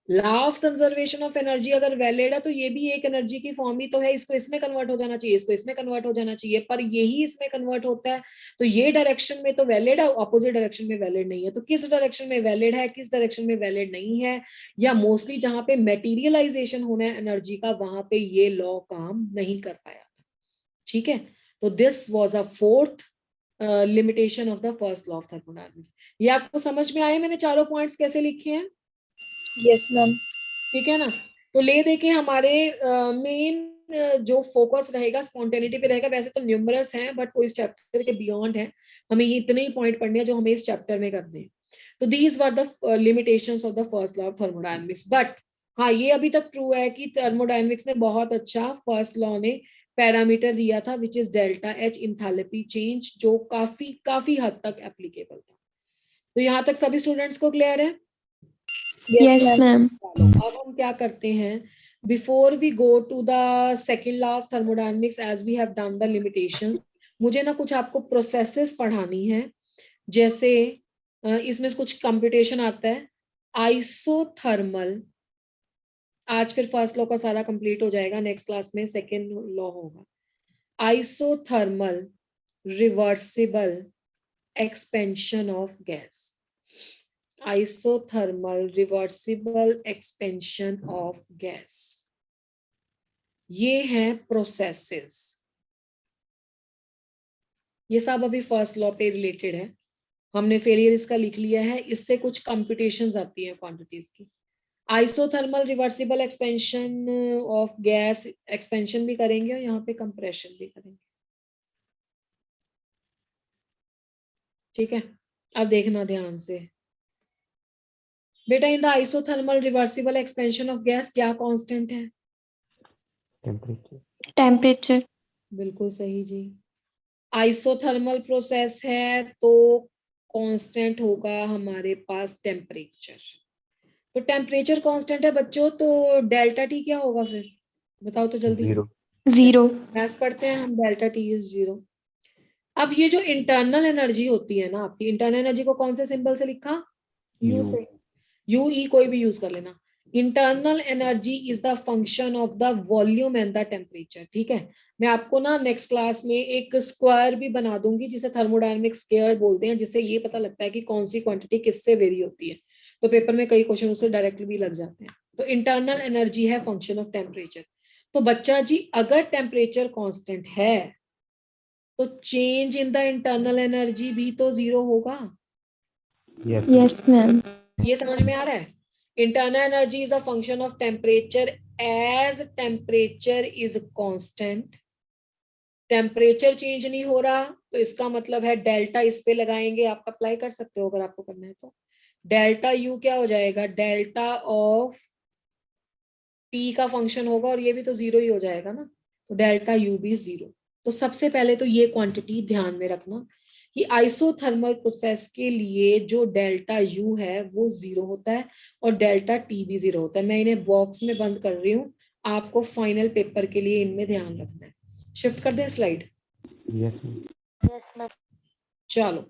law of conservation of energy अगर वैलिड है तो ये भी एक एनर्जी की फॉर्म ही तो है, इसको इसमें कन्वर्ट हो जाना चाहिए, इसको इसमें कन्वर्ट हो जाना चाहिए, पर यही इसमें कन्वर्ट होता है। तो ये डायरेक्शन में तो वैलिड है, ऑपोजिट डायरेक्शन में वैलिड नहीं है। तो किस डायरेक्शन में वैलिड है, किस डायरेक्शन में वैलिड नहीं है, या मोस्टली जहां पे मेटीरियलाइजेशन होना है एनर्जी का, वहां पे ये लॉ काम नहीं कर पाया था। ठीक है, तो this was a fourth limitation of the first law of thermodynamics. ये आपको समझ में आए मैंने चारों पॉइंट्स कैसे लिखे हैं? Yes ma'am. ठीक है ना, तो ले दे के हमारे मेन जो फोकस रहेगा स्पॉन्टेनिटी पे रहेगा। वैसे तो न्यूमरस हैं बट वो इस चैप्टर के बियॉन्ड है, हमें ये इतने ही पॉइंट पढ़ने हैं जो हमें इस चैप्टर में करने हैं। तो these were the limitations of the first law of thermodynamics. But हाँ, ये अभी तक ट्रू है कि थर्मोडायनेमिक्स ने बहुत अच्छा फर्स्ट लॉ ने पैरामीटर दिया था which is delta H enthalpy change, जो काफी काफी हद तक एप्लीकेबल था। तो यहाँ तक सभी स्टूडेंट्स को क्लियर है? Yes ma'am. चलो अब हम क्या करते हैं, before we go to the second law of thermodynamics as we have done the limitations, मुझे ना कुछ आपको प्रोसेसेस पढ़ानी है। जैसे इसमें कुछ कंप्यूटेशन आता है, आइसोथर्मल। आज फिर फर्स्ट लॉ का सारा कंप्लीट हो जाएगा, नेक्स्ट क्लास में सेकेंड लॉ होगा। Isothermal reversible expansion of gas, isothermal reversible expansion of gas, ये हैं प्रोसेसेस। ये सब अभी फर्स्ट लॉ पे रिलेटेड है, हमने फेलियर इसका लिख लिया है। इससे कुछ कंप्यूटेशंस आती हैं क्वांटिटीज की। Isothermal reversible expansion of gas, expansion भी करेंगे और यहाँ पे कंप्रेशन भी करेंगे। ठीक है, अब देखना ध्यान से बेटा, in the isothermal reversible expansion of gas क्या कांस्टेंट है? टेम्परेचर। बिल्कुल सही जी। आइसोथर्मल प्रोसेस है तो कांस्टेंट होगा हमारे पास टेम्परेचर। तो टेम्परेचर कांस्टेंट है बच्चों, तो डेल्टा टी क्या होगा फिर? बताओ तो जल्दी। जीरो। मैथ्स पढ़ते हैं हम, डेल्टा टी इज जीरो। अब ये जो इंटरनल एनर्जी होती है ना आपकी, इंटरनल एनर्जी को कौन से सिंबल से लिखा? यू से। यू ई कोई भी यूज कर लेना। Internal energy is the function of the volume and the temperature. ठीक है, मैं आपको ना नेक्स्ट क्लास में एक स्क्वायर भी बना दूंगी जिसे थर्मोडायनेमिक स्क्वायर बोलते हैं, जिससे ये पता लगता है कि कौन सी क्वांटिटी किससे वेरी होती है। तो पेपर में कई क्वेश्चन उससे डायरेक्टली भी लग जाते हैं। तो इंटरनल एनर्जी है फंक्शन ऑफ टेम्परेचर। तो बच्चा जी अगर टेम्परेचर कांस्टेंट है तो change in the internal energy भी तो जीरो होगा। Yes ma'am. ये समझ में आ रहा है? Internal energy is a function of temperature as temperature is constant. Temperature change नहीं हो रहा तो इसका मतलब है डेल्टा, इस पे लगाएंगे, आप अप्लाई कर सकते हो अगर आपको करना है तो। डेल्टा यू क्या हो जाएगा? डेल्टा ऑफ टी का फंक्शन होगा और ये भी तो जीरो ही हो जाएगा ना, तो डेल्टा यू भी जीरो। तो सबसे पहले तो ये क्वांटिटी ध्यान में रखना कि आइसोथर्मल प्रोसेस के लिए जो डेल्टा यू है वो जीरो होता है और डेल्टा टी भी जीरो होता है। मैं इन्हें बॉक्स में बंद कर रही हूँ, आपको फाइनल पेपर के लिए इनमें ध्यान रखना है। शिफ्ट कर दें स्लाइड? Yes ma'am. चलो,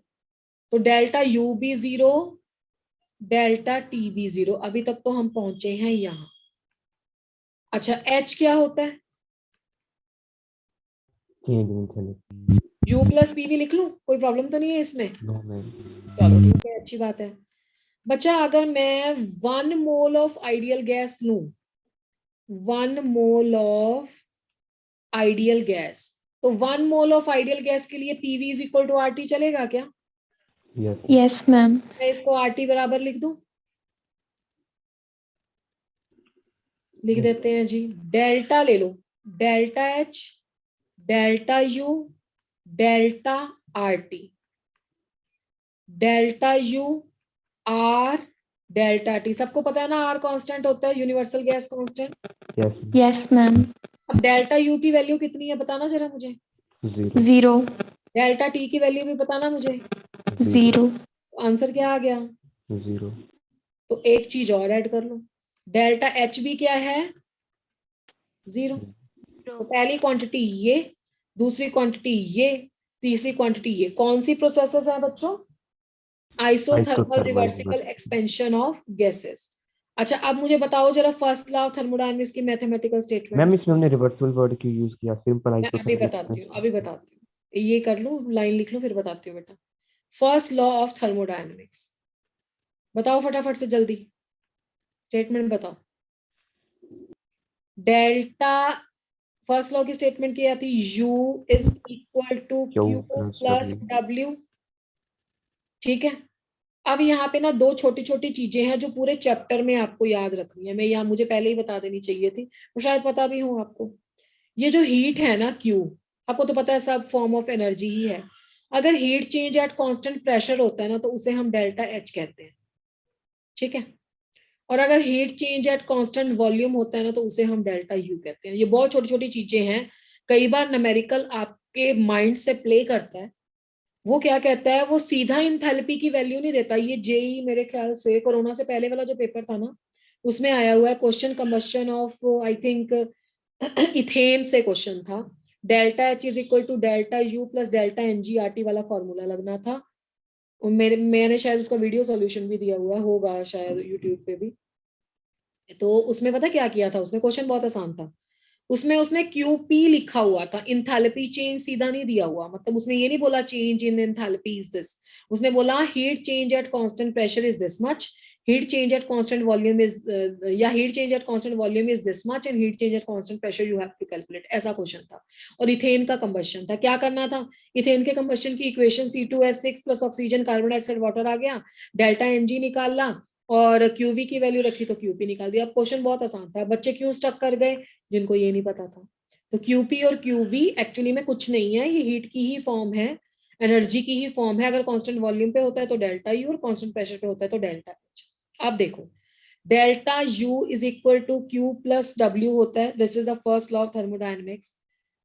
तो डेल्टा यू भी जीरो, डेल्टा टी भी जीरो। अभी तक तो हम पहुंचे हैं यहाँ। अच्छा H क्या होता है? Change in enthalpy. U plus PV लिख लूं, कोई प्रॉब्लम तो नहीं है इसमें? No ma'am. चलो ठीक है, अच्छी बात है। बच्चा अगर मैं 1 मोल ऑफ आइडियल गैस लूं, 1 मोल ऑफ आइडियल गैस, तो 1 मोल ऑफ आइडियल गैस के लिए PV is equal to RT चलेगा क्या? यस। Yes, ma'am. मैं इसको RT बराबर लिख दूं, लिख देते हैं जी। डेल्टा ले लो, delta H, delta U, delta RT, delta U R, delta T। सबको पता है ना R कांस्टेंट होता है, universal gas constant. Yes. Yes, ma'am. अब डेल्टा U की वैल्यू कितनी है बताना जरा मुझे। 0। 0. डेल्टा T की वैल्यू भी बताना मुझे। 0. आंसर क्या आ गया? 0। तो एक चीज और ऐड कर लो, डेल्टा H भी क्या है? 0। तो पहली क्वांटिटी ये, दूसरी क्वांटिटी ये, तीसरी क्वांटिटी ये। कौन सी प्रोसेसेस है बच्चों? Isothermal reversible expansion of gases. अच्छा अब मुझे बताओ जरा फर्स्ट लॉ ऑफ थर्मोडायनामिक्स की मैथमेटिकल स्टेटमेंट। मैम इसमें हमने रिवर्सिबल वर्ड क्यों यूज किया? सिंपल मैं अभी आइसोथर्मल बताती हूँ, एक्सपेंशन। अभी बताती हूँ, ये कर लो, लाइन लिख लो, फिर बताती हूँ बेटा। फर्स्ट लॉ ऑफ थर्मोडायनामिक्स बताओ फटाफट से, जल्दी स्टेटमेंट बताओ। डेल्टा, फर्स्ट लॉ की स्टेटमेंट क्या थी? U is equal to Q Q plus plus W। W। ठीक है, अब यहाँ पे ना दो छोटी छोटी चीजें हैं जो पूरे चैप्टर में आपको याद रखनी है। मैं यहाँ, मुझे पहले ही बता देनी चाहिए थी, और शायद पता भी हो आपको। ये जो हीट है ना Q, आपको तो पता है सब फॉर्म ऑफ एनर्जी ही है। अगर heat change at constant pressure होता है ना, तो उसे हम डेल्टा H कहते हैं। ठीक है, और अगर heat change at constant volume होता है ना, तो उसे हम डेल्टा U कहते हैं। ये बहुत छोटी छोटी चीजें हैं, कई बार न्यूमेरिकल आपके माइंड से प्ले करता है। वो क्या कहता है, वो सीधा इंथैल्पी की वैल्यू नहीं देता। ये जेई मेरे ख्याल से कोरोना से पहले वाला जो पेपर था ना, उसमें आया हुआ है question, combustion of I think ethane से क्वेश्चन था। Delta H is equal to delta U plus delta NgRT वाला फॉर्मूला लगना था। और मैंने शायद उसका वीडियो सॉल्यूशन भी दिया हुआ होगा शायद यूट्यूब पे भी। तो उसमें पता क्या किया था उसने, क्वेश्चन बहुत आसान था। उसमें उसने QP लिखा हुआ था, इंथैल्पी चेंज सीधा नहीं दिया हुआ। मतलब उसने ये नहीं बोला change in enthalpy is this, उसने बोला heat change at constant pressure is this much, heat change at constant volume is, या heat change at constant volume is this much and heat change at constant pressure you have to calculate. ऐसा question था। और ethane का combustion था, क्या करना था? Ethane के कंबस्शन की equation C2H6 plus oxygen carbon dioxide water आ गया, डेल्टा Ng निकालना, और QV की वैल्यू रखी तो QP निकाल दिया। अब क्वेश्चन बहुत आसान था, बच्चे क्यों स्टक कर गए? जिनको ये नहीं पता था। तो QP और QV एक्चुअली में कुछ नहीं है, ये हीट की ही फॉर्म है, एनर्जी की ही फॉर्म है। अगर कांस्टेंट वॉल्यूम पे होता है तो डेल्टा U, और कांस्टेंट प्रेशर पे होता है तो डेल्टा H। अब देखो, delta U is equal to Q plus W होता है, this is the first law of thermodynamics.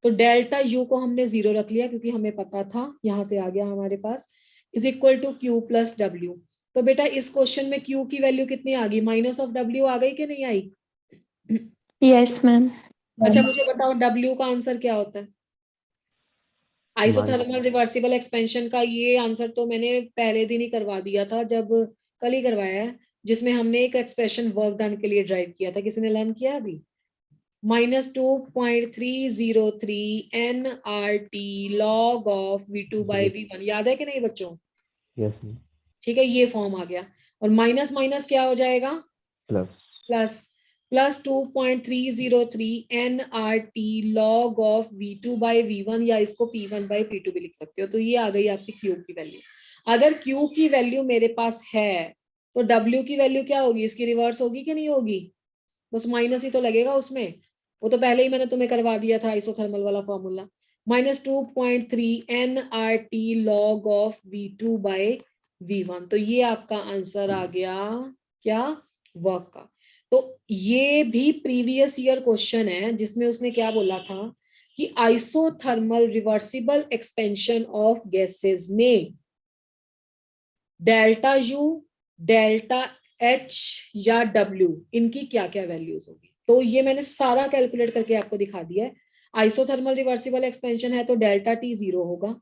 तो डेल्टा U को हमने 0 रख लिया क्योंकि हमें पता था, यहां से आ गया हमारे पास, is equal to Q plus W। तो बेटा इस क्वेश्चन में Q की वैल्यू कितनी आ गई? माइनस ऑफ W आ गई कि नहीं आई? Yes, ma'am. अच्छा मुझे बताओ W का आंसर क्या होता है? आइसोथर्मल रिवर्सिबल एक्सपेंशन का ये आंसर तो मैंने पहले दिन ही करवा दिया था, जब कल ही करवाया है, जिसमें हमने एक एक्सप्रेशन वर्क डन के लिए ड्राइव किया था। किसी ने लर्न किया अभी? -2.303 log ऑफ V2/V1, याद है कि नहीं बच्चों? यस। ठीक है, ये फॉर्म आ गया। और माइनस माइनस क्या हो जाएगा? Plus. Plus, plus 2.303 log of V2/V1, या इसको P1/P2 भी लिख सकते हो। तो ये आ गई आपकी Q की वैल्यू। अगर Q की वैल्यू मेरे पास है तो W की वैल्यू क्या होगी? इसकी रिवर्स होगी कि नहीं होगी? बस माइनस ही तो लगेगा उसमें, वो तो पहले ही मैंने तुम्हें करवा दिया था आइसोथर्मल वाला फॉर्मूला। -2.3 log of V2/V1। तो ये आपका आंसर आ गया क्या? वर्क का। तो ये भी प्रीवियस ईयर क्वेश्चन है, जिसमें उसने क्या बोला था कि isothermal reversible expansion of gases में डेल्टा U, डेल्टा H या W, इनकी क्या क्या वैल्यूज होगी। तो ये मैंने सारा कैलकुलेट करके आपको दिखा दिया है। आइसोथर्मल रिवर्सिबल एक्सपेंशन है तो डेल्टा T 0 होगा,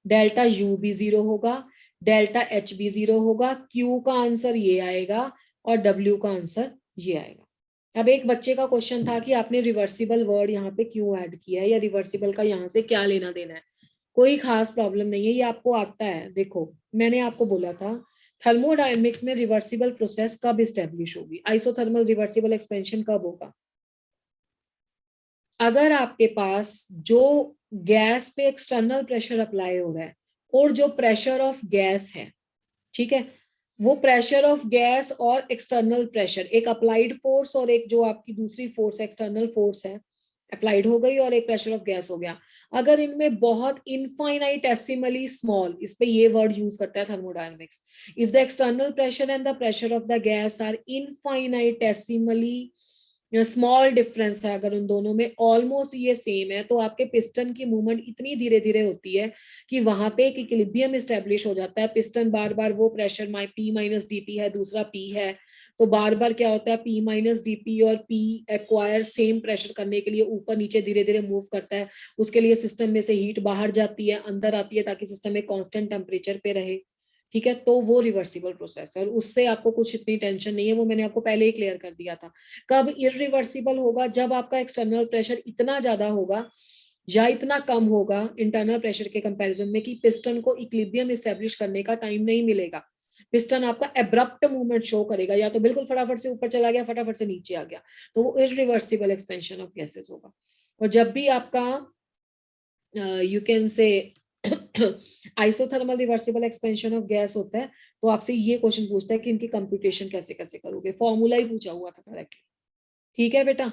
डेल्टा U भी 0 होगा, डेल्टा H भी 0 होगा, Q का आंसर ये आएगा और W का आंसर ये आएगा। अब एक बच्चे का क्वेश्चन था कि आपने रिवर्सिबल वर्ड यहाँ पे क्यों ऐड किया है, या रिवर्सिबल का यहाँ से क्या लेना देना है। कोई खास प्रॉब्लम नहीं है, ये आपको आता है। देखो मैंने आपको बोला था थर्मोडायनेमिक्स में रिवर्सिबल प्रोसेस कब इस्टेब्लिश होगी, आइसोथर्मल रिवर्सिबल एक्सपेंशन कब होगा, अगर आपके पास जो गैस पे एक्सटर्नल प्रेशर अप्लाई हो रहा है और जो प्रेशर ऑफ गैस है, ठीक है, वो प्रेशर ऑफ गैस और एक्सटर्नल प्रेशर, एक अप्लाइड फोर्स और एक जो आपकी दूसरी फोर्स एक्सटर्नल फोर्स है अप्लाइड हो गई, और एक प्रेशर ऑफ गैस हो गया, अगर इनमें बहुत इनफाइनाइटेसिमली स्मॉल, इस पे ये वर्ड यूज करता है thermodynamics, if the external pressure and the pressure of the gas are infinitesimally small difference है, अगर उन दोनों में ऑलमोस्ट ये सेम है, तो आपके पिस्टन की मूवमेंट इतनी धीरे धीरे होती है कि वहां पे एक इक्विलिब्रियम एस्टेब्लिश हो जाता है। पिस्टन बार बार वो प्रेशर P माइनस डीपी है, दूसरा P है, तो बार बार क्या होता है P माइनस डीपी और P एक्वायर सेम प्रेशर करने के लिए ऊपर नीचे धीरे धीरे मूव करता है। उसके लिए सिस्टम में से हीट बाहर जाती है, अंदर आती है, ताकि सिस्टम में कांस्टेंट टेम्परेचर पे रहे। ठीक है, तो वो रिवर्सिबल प्रोसेस है और उससे आपको कुछ इतनी टेंशन नहीं है, वो मैंने आपको पहले ही क्लियर कर दिया था। कब इरिवर्सिबल होगा, जब आपका एक्सटर्नल प्रेशर इतना ज्यादा होगा या इतना कम होगा इंटरनल प्रेशर के कंपैरिजन में कि पिस्टन को इक्विलिब्रियम एस्टेब्लिश करने का टाइम नहीं मिलेगा। पिस्टन आपका एब्रप्ट मूवमेंट शो करेगा, या तो बिल्कुल फटाफट से ऊपर चला गया, फटाफट से नीचे आ गया, तो वो इरिवर्सिबल एक्सपेंशन ऑफ गैसेस होगा। और जब भी आपका यू कैन से isothermal reversible expansion of gas होता है, तो आपसे ये क्वेश्चन पूछता है कि इनकी कंप्यूटेशन कैसे कैसे करोगे, फॉर्मूला ही पूछा हुआ था डायरेक्टली। ठीक है बेटा,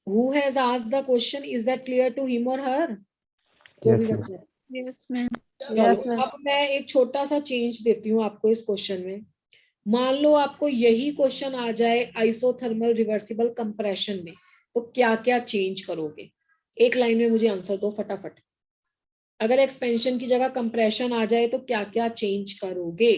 who has asked the question, is that clear to him or her? जो भी Yes, ma'am. बच्चा है। Yes, ma'am. चलो अब मैं एक छोटा सा चेंज देती हूँ आपको इस क्वेश्चन में। मान लो आपको यही क्वेश्चन आ जाए आइसोथर्मल रिवर्सिबल कंप्रेशन में, तो क्या क्या चेंज करोगे? एक लाइन में मुझे आंसर दो फटाफट। अगर एक्सपेंशन की जगह कंप्रेशन आ जाए तो क्या क्या चेंज करोगे?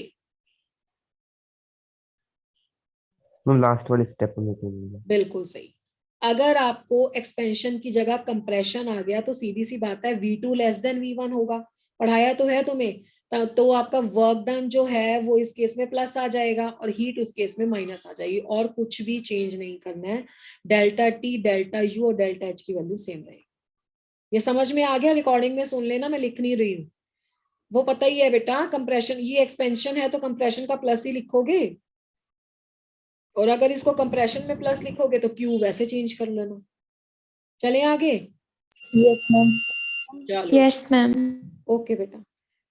मैम लास्ट वाले स्टेप में करूंगा। बिल्कुल सही। अगर आपको एक्सपेंशन की जगह कंप्रेशन आ गया तो सीधी सी बात है V2 लेस देन V1 होगा। पढ़ाया तो है तुम्हें, तो आपका वर्क डन जो है वो इस केस में प्लस आ जाएगा और हीट उस केस में माइनस आ जाएगी, और कुछ भी चेंज नहीं करना है। डेल्टा टी, डेल्टा यू और डेल्टा एच की वैल्यू सेम रहेगी। ये समझ में आ गया? रिकॉर्डिंग में सुन लेना, मैं लिख नहीं रही हूँ। वो पता ही है बेटा, कंप्रेशन ये एक्सपेंशन है तो कंप्रेशन का प्लस ही लिखोगे, और अगर इसको कंप्रेशन में प्लस लिखोगे तो क्यू वैसे चेंज कर लेना। चले आगे? Yes, ma'am. चलो Yes, ma'am. ओके बेटा।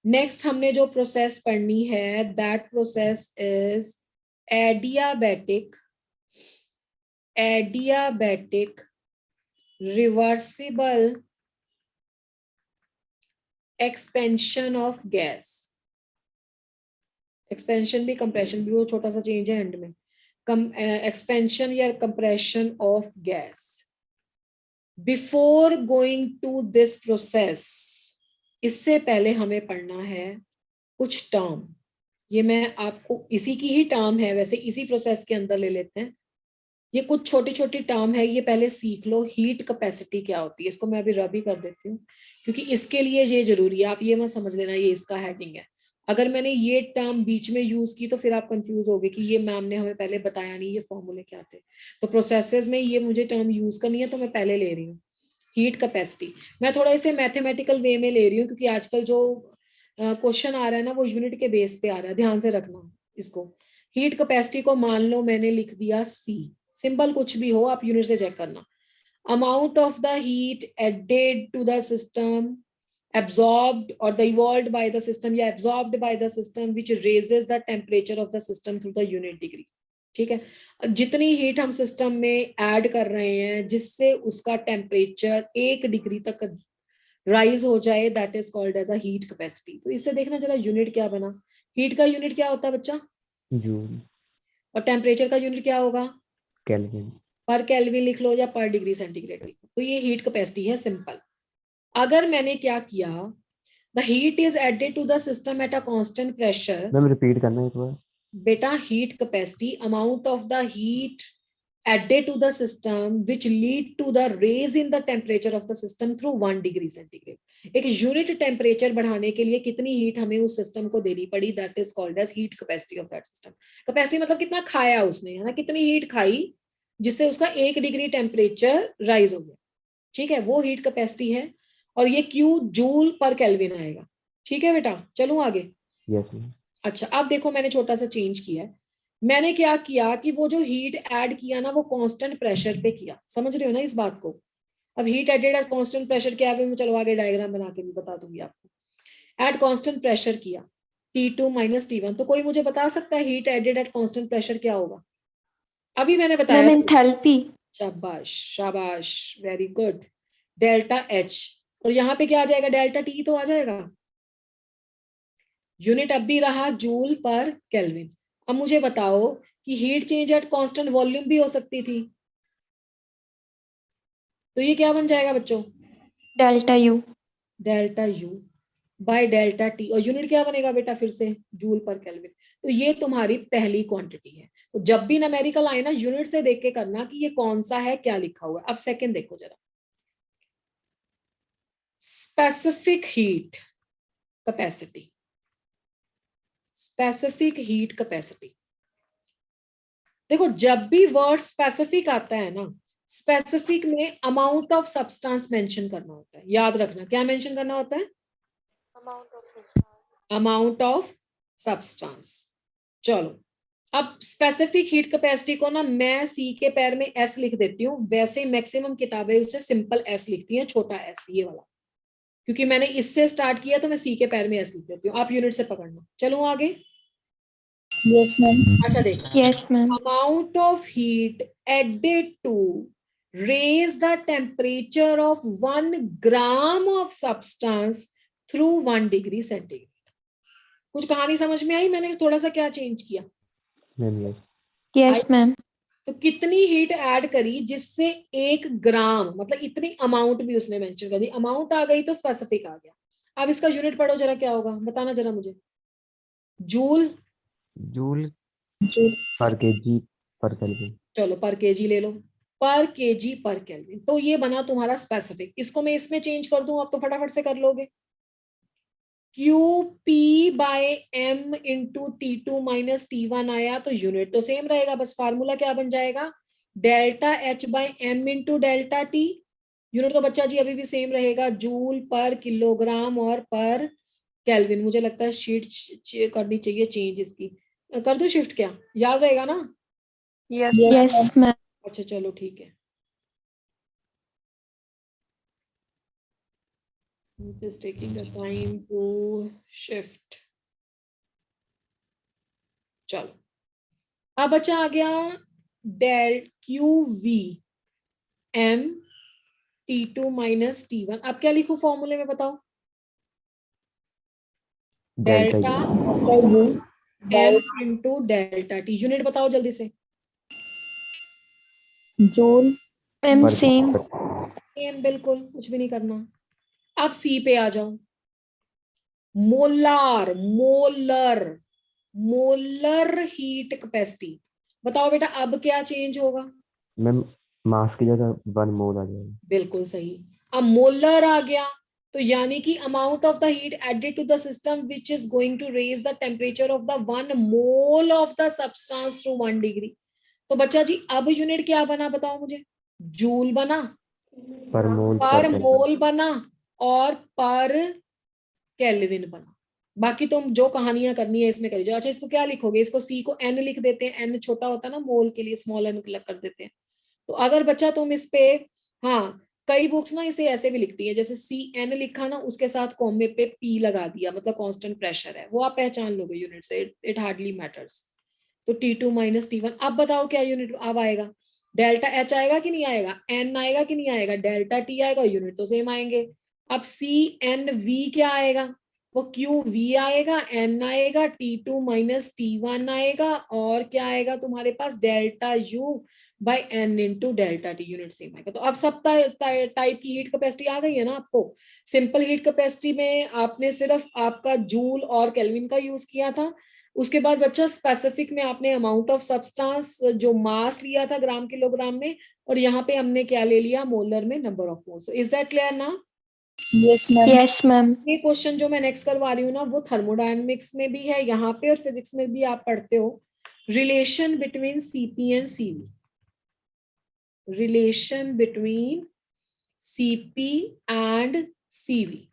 नेक्स्ट हमने जो प्रोसेस पढ़नी है, that process is adiabatic reversible expansion of gas. Expansion भी कंप्रेशन भी वो छोटा सा चेंज है एंड में। एक्सपेंशन या compression of gas. Before going to this process, इससे पहले हमें पढ़ना है कुछ टर्म। ये मैं आपको इसी की ही टर्म है, वैसे इसी प्रोसेस के अंदर ले लेते हैं। ये कुछ छोटी छोटी टर्म है, ये पहले सीख लो। हीट कैपेसिटी क्या होती है, इसको मैं अभी रब ही कर देती हूँ क्योंकि इसके लिए ये जरूरी है। आप ये मत समझ लेना ये इसका हेडिंग है। अगर मैंने ये टर्म बीच में यूज की तो फिर आप कंफ्यूज होगे कि ये मैम ने हमें पहले बताया नहीं, ये फॉर्मूले क्या थे। तो प्रोसेसेस में ये मुझे टर्म यूज करनी है तो मैं पहले ले रही हूँ हीट कैपेसिटी। मैं थोड़ा इसे मैथमेटिकल वे में ले रही हूँ क्योंकि आजकल जो क्वेश्चन आ रहा है ना वो यूनिट के बेस पे आ रहा है, ध्यान से रखना इसको। हीट कैपेसिटी को मान लो मैंने लिख दिया C, सिंपल कुछ भी हो आप यूनिट से चेक करना। Amount of the heat added to the system absorbed or the evolved by the system या absorbed by the system which raises the temperature of the system through the unit degree। ठीक है, जितनी heat हम system में add कर रहे हैं जिससे उसका टेम्परेचर 1 डिग्री तक राइज हो जाए, that is called as a heat capacity. तो इससे देखना जरा यूनिट क्या बना। हीट का यूनिट क्या होता है बच्चा? जूल। और टेम्परेचर का यूनिट क्या होगा? केल्विन। पर केल्विन लिख लो या पर डिग्री सेंटीग्रेड लिख लो। तो ये हीट कैपेसिटी है सिंपल। अगर मैंने क्या किया, the heat is added to the system at a constant pressure. Ma'am repeat करना एक बार। बेटा heat capacity, amount of the heat added to the system which lead to the raise in the temperature of the system through 1 degree centigrade। एक unit temperature बढ़ाने के लिए कितनी heat हमें उस सिस्टम को देनी पड़ी, that is called as heat capacity of that system. Capacity मतलब कितना खाया उसने, है ना, कितनी हीट खाई जिससे उसका 1 डिग्री टेम्परेचर राइज हो गया। ठीक है, वो हीट कैपेसिटी है, और ये क्यू जूल पर केल्विन आएगा। ठीक है बेटा, चलूं आगे। Yes, ma'am. अच्छा, अब देखो मैंने छोटा सा चेंज किया है। मैंने क्या किया कि वो जो हीट ऐड किया ना वो कांस्टेंट प्रेशर पे किया। समझ रहे हो ना इस बात को? अब heat added at constant pressure क्या है, मैं चलो आगे डायग्राम बना के भी बता दूंगी आपको। एट कांस्टेंट प्रेशर किया T2 माइनस T1। तो कोई मुझे बता सकता है heat added at constant pressure क्या होगा? अभी मैंने बताया। Ma'am enthalpy. शाबाश शाबाश, वेरी गुड। डेल्टा H, और यहाँ पे क्या आ जाएगा, डेल्टा T तो आ जाएगा। यूनिट अब भी रहा जूल पर केल्विन। अब मुझे बताओ कि heat change at constant volume भी हो सकती थी, तो ये क्या बन जाएगा बच्चों? Delta U. Delta U bye delta T, और यूनिट क्या बनेगा बेटा फिर से, जूल पर केल्विन। तो ये तुम्हारी पहली क्वांटिटी है। तो जब भी न्यूमेरिकल आए ना, यूनिट से देख के करना कि ये कौन सा है, क्या लिखा हुआ है। अब सेकंड देखो जरा, specific heat capacity. Specific heat capacity, देखो जब भी वर्ड स्पेसिफिक आता है ना, स्पेसिफिक में अमाउंट ऑफ सब्सटेंस मेंशन करना होता है। याद रखना, क्या मेंशन करना होता है? Amount of substance. चलो, अब स्पेसिफिक हीट कैपेसिटी को ना मैं सी के पैर में एस लिख देती हूँ। वैसे मैक्सिमम किताबें उसे सिंपल एस लिखती हैं, छोटा एस, ये वाला। क्योंकि मैंने इससे स्टार्ट किया तो मैं सी के पैर में एस लिख देती हूँ। आप यूनिट से पकड़ना। चलो आगे। Yes ma'am. अच्छा देखो, yes ma'am. amount of heat added to raise the temperature of 1 gram of substance through 1 degree centigrade। कुछ कहानी समझ में आई? मैंने थोड़ा सा क्या चेंज किया? Ma'am, yes. Yes ma'am. तो कितनी हीट ऐड करी जिससे 1 ग्राम, मतलब इतनी अमाउंट भी उसने मेंशन कर दी। अमाउंट आ गई तो स्पेसिफिक आ गया। अब इसका यूनिट पढ़ो जरा, क्या होगा बताना जरा मुझे। Joule Joule per kg per Kelvin. चलो पर केजी ले लो, पर केजी पर केल्विन। तो ये बना तुम्हारा स्पेसिफिक। इसको मैं इसमें चेंज कर दूं, आप तो फटाफट से कर लोगे। Q p by m into T2 minus T1 आया, तो यूनिट तो सेम रहेगा, बस फार्मूला क्या बन जाएगा, delta H by m into delta T। Unit तो बच्चा जी अभी भी सेम रहेगा, जूल पर किलोग्राम और पर केल्विन। मुझे लगता है शीट करनी चाहिए चेंज इसकी। कर दूं शिफ्ट? क्या याद रहेगा ना? Yes ma'am. अच्छा चलो ठीक है, just taking the time to shift। चलो, अब बचा आ गया del q v m T2 minus T1। अब क्या लिखूं फॉर्मूले में बताओ? Delta delta U. M into delta t. Unit बताओ जल्दी से। Joule. Ma'am Per same. Same, बिल्कुल कुछ भी नहीं करना। अब सी पे आ जाओ। Molar molar molar heat capacity. बताओ बेटा अब क्या चेंज होगा? मैम मास की जगह 1 मोल आ जाएगा। बिल्कुल सही। अब मोलर आ गया, तो यानी कि amount of the heat added to the system which is going to raise the temperature of the 1 mole of the substance to 1 degree. तो बच्चा जी अब यूनिट क्या बना बताओ मुझे? जूल बना, पर मोल पर पर केल्विन। मोल बना, और पर केल्विन बना। बाकी तुम जो कहानियां करनी है इसमें करिए। अच्छा इसको क्या लिखोगे? इसको सी को एन लिख देते हैं, एन छोटा होता है ना मोल के लिए, स्मॉल एन कर देते हैं। तो अगर बच्चा तुम इस पे, हाँ कई बुक्स ना इसे ऐसे भी लिखती है, जैसे सी एन लिखा ना उसके साथ कॉमे पे पी लगा दिया, मतलब कांस्टेंट प्रेशर है, वो आप पहचान लोगे यूनिट से। It hardly matters. तो T2 माइनस T1। अब बताओ क्या यूनिट अब आएगा? डेल्टा H आएगा कि नहीं आएगा? N आएगा कि नहीं आएगा? डेल्टा T आएगा, यूनिट तो सेम आएंगे। अब CNV क्या आएगा? वो QV आएगा, N आएगा, T2 माइनस T1 आएगा, और क्या आएगा तुम्हारे पास? Delta U by N into delta T। Unit same आएगा। तो अब सब टाइप की हीट कैपेसिटी आ गई है ना आपको। सिंपल हीट कैपेसिटी में आपने सिर्फ आपका जूल और केल्विन का यूज किया था। उसके बाद बच्चा स्पेसिफिक में आपने अमाउंट ऑफ सब्सटेंस जो मास लिया था ग्राम किलोग्राम में, और यहाँ पे हमने क्या ले लिया, मोलर में number of moles. Is that clear ना? Yes, ma'am. Yes, ma'am. ये क्वेश्चन जो मैं नेक्स्ट करवा रही हूँ ना, वो थर्मोडायनेमिक्स में भी है यहाँ पे, और फिजिक्स में भी आप पढ़ते हो। Relation between CP and CV, relation between CP and CV.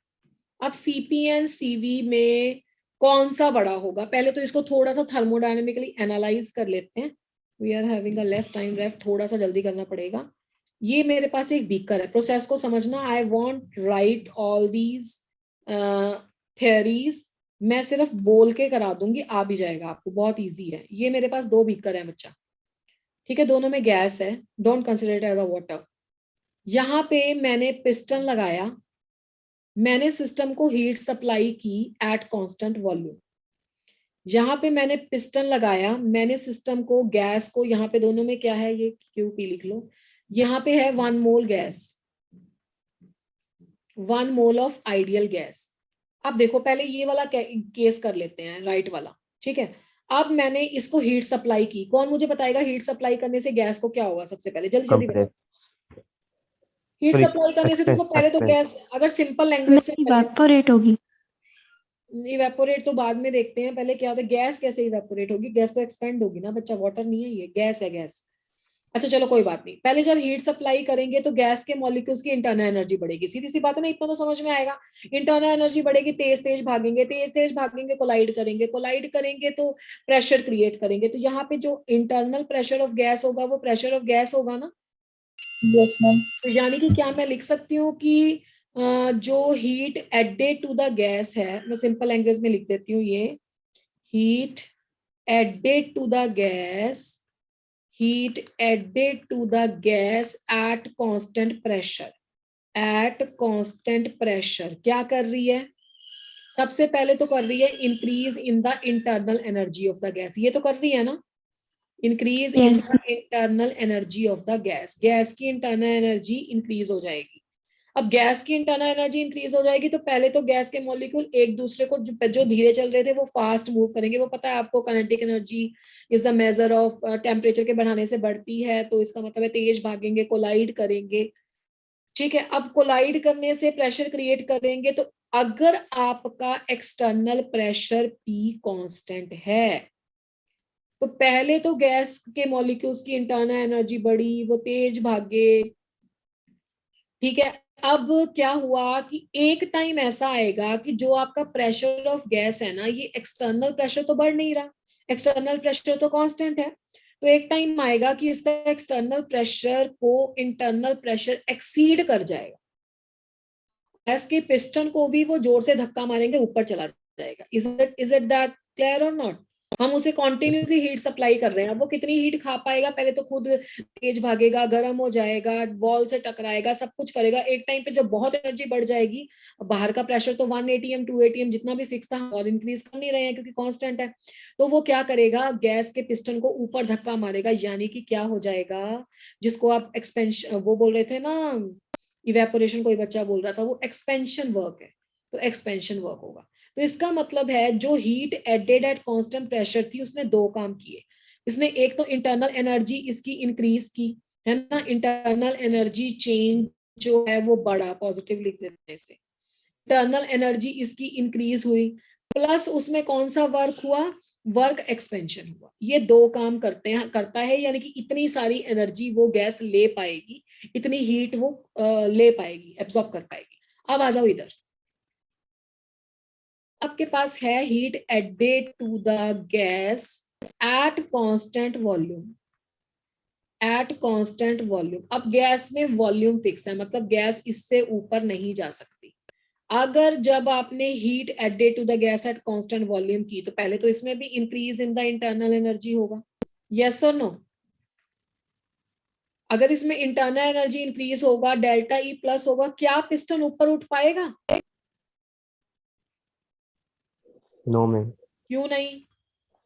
अब सीपी एंड सीवी में कौन सा बड़ा होगा, पहले तो इसको थोड़ा सा थर्मोडायनेमिकली एनालाइज कर लेते हैं। We are having a less time left, थोड़ा सा जल्दी करना पड़ेगा। ये मेरे पास एक बीकर है, प्रोसेस को समझना। I want right all these theories, मैं सिर्फ बोल के करा दूंगी, आ भी जाएगा आपको, बहुत इजी है। ये मेरे पास 2 बीकर है बच्चा, ठीक है, दोनों में गैस है, don't consider it as a water. यहाँ पे मैंने पिस्टन लगाया, मैंने सिस्टम को हीट सप्लाई की एट कांस्टेंट वॉल्यूम। यहाँ पे मैंने पिस्टन लगाया, मैंने सिस्टम को, गैस को, यहाँ पे दोनों में क्या है, ये QP लिख लो, यहाँ पे है 1 मोल gas, 1 mole of ideal gas. अब देखो पहले ये वाला केस कर लेते हैं, राइट वाला, ठीक है। अब मैंने इसको हीट सप्लाई की, कौन मुझे बताएगा हीट सप्लाई करने से गैस को क्या होगा, सबसे पहले जल्दी जल्दी बताओ। हीट सप्लाई करने से देखो पहले तो गैस, अगर सिंपल लैंग्वेज से इवेपोरेट होगी। इवेपोरेट तो बाद में देखते हैं, पहले क्या होता है, गैस कैसे इवेपोरेट होगी, गैस तो एक्सपेंड होगी ना बच्चा, वाटर नहीं है ये, गैस है गैस। अच्छा चलो कोई बात नहीं, पहले जब हीट सप्लाई करेंगे तो गैस के मॉलिक्यूल्स की इंटरनल एनर्जी बढ़ेगी, सीधी सी बात है ना, इतना तो समझ में आएगा। इंटरनल एनर्जी बढ़ेगी, तेज तेज भागेंगे, तेज तेज भागेंगे, कोलाइड करेंगे, कोलाइड करेंगे तो प्रेशर क्रिएट करेंगे, तो यहाँ पे जो इंटरनल प्रेशर ऑफ गैस होगा वो प्रेशर ऑफ गैस होगा ना। Yes, ma'am. तो यानी कि क्या मैं लिख सकती हूँ कि जो heat added to the gas है, मैं सिंपल लैंग्वेज में लिख देती हूँ, ये heat added to the gas, heat added to the gas at constant pressure, at constant pressure क्या कर रही है, सबसे पहले तो कर रही है increase in the internal energy of the gas, ये तो कर रही है ना, increase in the internal energy of the gas, gas की internal energy increase हो जाएगी। अब गैस की इंटरनल एनर्जी इंक्रीज हो जाएगी तो पहले तो गैस के मॉलिक्यूल एक दूसरे को, जो धीरे चल रहे थे वो फास्ट मूव करेंगे, वो पता है आपको, kinetic energy is the measure of temperature के बढ़ाने से बढ़ती है, तो इसका मतलब है तेज भागेंगे, कोलाइड करेंगे, ठीक है। अब कोलाइड करने से प्रेशर क्रिएट करेंगे, तो अगर आपका एक्सटर्नल प्रेशर P कांस्टेंट है तो पहले तो गैस के मॉलिक्यूल्स की इंटरनल एनर्जी बढ़ी, वो तेज भागे, ठीक है। अब क्या हुआ कि एक टाइम ऐसा आएगा कि जो आपका प्रेशर ऑफ गैस है ना, ये एक्सटर्नल प्रेशर तो बढ़ नहीं रहा, एक्सटर्नल प्रेशर तो कांस्टेंट है, तो एक टाइम आएगा कि इसका एक्सटर्नल प्रेशर को इंटरनल प्रेशर एक्सीड कर जाएगा, गैस के पिस्टन को भी वो जोर से धक्का मारेंगे, ऊपर चला जाएगा। इज इट दैट क्लियर और नॉट? हम उसे कॉन्टिन्यूसली हीट सप्लाई कर रहे हैं, अब वो कितनी हीट खा पाएगा, पहले तो खुद तेज भागेगा, गर्म हो जाएगा, वॉल से टकराएगा, सब कुछ करेगा, एक टाइम पे जब बहुत एनर्जी बढ़ जाएगी, बाहर का प्रेशर तो 1 ATM 2 ATM जितना भी फिक्स था, और इंक्रीज कर नहीं रहे हैं क्योंकि कांस्टेंट है, तो वो क्या करेगा, गैस के पिस्टन को ऊपर धक्का मारेगा, यानी कि क्या हो जाएगा, जिसको आप एक्सपेंशन वो बोल रहे थे ना, इवेपोरेशन कोई बच्चा बोल रहा था, वो एक्सपेंशन वर्क है, तो एक्सपेंशन वर्क होगा। तो इसका मतलब है जो heat added at constant pressure थी उसने 2 काम किए, इसने एक तो इंटरनल एनर्जी इसकी इंक्रीज की, है ना, इंटरनल एनर्जी चेंज जो है वो बढ़ा, पॉजिटिव लिख देते हैं इसे, इंटरनल एनर्जी इसकी इंक्रीज हुई, प्लस उसमें कौन सा वर्क हुआ, वर्क एक्सपेंशन हुआ। ये 2 काम करता है, यानी कि इतनी सारी एनर्जी वो गैस ले पाएगी, इतनी हीट वो ले पाएगी, एब्जॉर्ब कर पाएगी। अब आ जाओ इधर, आपके पास है heat added to the gas at constant volume, at constant volume. अब गैस में वॉल्यूम फिक्स है, मतलब गैस इससे ऊपर नहीं जा सकती। अगर जब आपने heat added to the gas at constant volume की, तो पहले तो इसमें भी increase in the internal energy होगा, यस और नो? अगर इसमें इंटरनल एनर्जी इंक्रीज होगा, डेल्टा E प्लस होगा, क्या पिस्टन ऊपर उठ पाएगा? No ma'am. क्यों नहीं?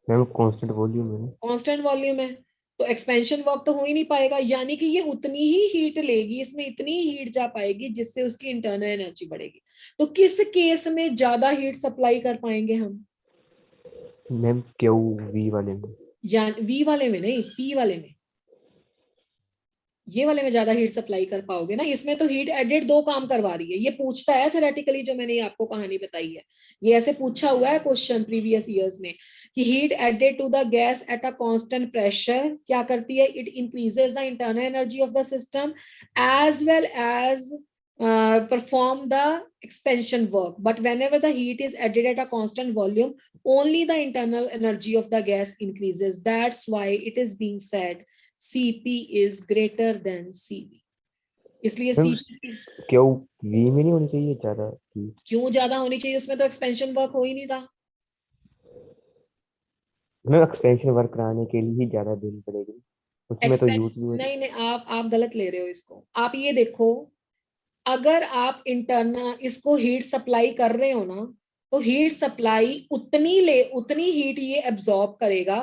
मैम कांस्टेंट वॉल्यूम है ना। कांस्टेंट वॉल्यूम है तो एक्सपेंशन वर्क तो हो ही नहीं पाएगा, यानी कि ये उतनी ही हीट लेगी, इसमें इतनी हीट जा पाएगी जिससे उसकी इंटरनल एनर्जी बढ़ेगी। तो किस केस में ज्यादा हीट सप्लाई कर पाएंगे हम? मैम क्यू वी वाले में। या वी वाले में नहीं, पी वाले में, ये वाले में ज्यादा हीट सप्लाई कर पाओगे ना। इसमें तो हीट एडेड दो काम करवा रही है, ये पूछता है थेरेटिकली, जो मैंने आपको कहानी बताई है, ये ऐसे पूछा हुआ है क्वेश्चन प्रीवियस ईयर्स में कि heat added to the gas at a constant pressure क्या करती है, it increases the internal energy of the system as well as perform the expansion work, but whenever the heat is added at a constant volume, only the internal energy of the gas increases. That's why it is being said Cp is greater than Cv. इसलिए ma'am Cp Q we में नहीं होनी चाहिए ज्यादा की। क्यों ज्यादा होनी चाहिए, उसमें तो एक्सपेंशन वर्क हो ही नहीं रहा। मैम एक्सपेंशन वर्क कराने के लिए ही ज्यादा देनी पड़ेगी, उसमें तो एक्सपें यूज भी हो रही। नहीं नहीं, आप गलत ले रहे हो इसको। आप ये देखो, अगर आप इंटरनल इसको हीट सप्लाई कर रहे हो ना, तो हीट सप्लाई उतनी हीट ये एब्जॉर्ब करेगा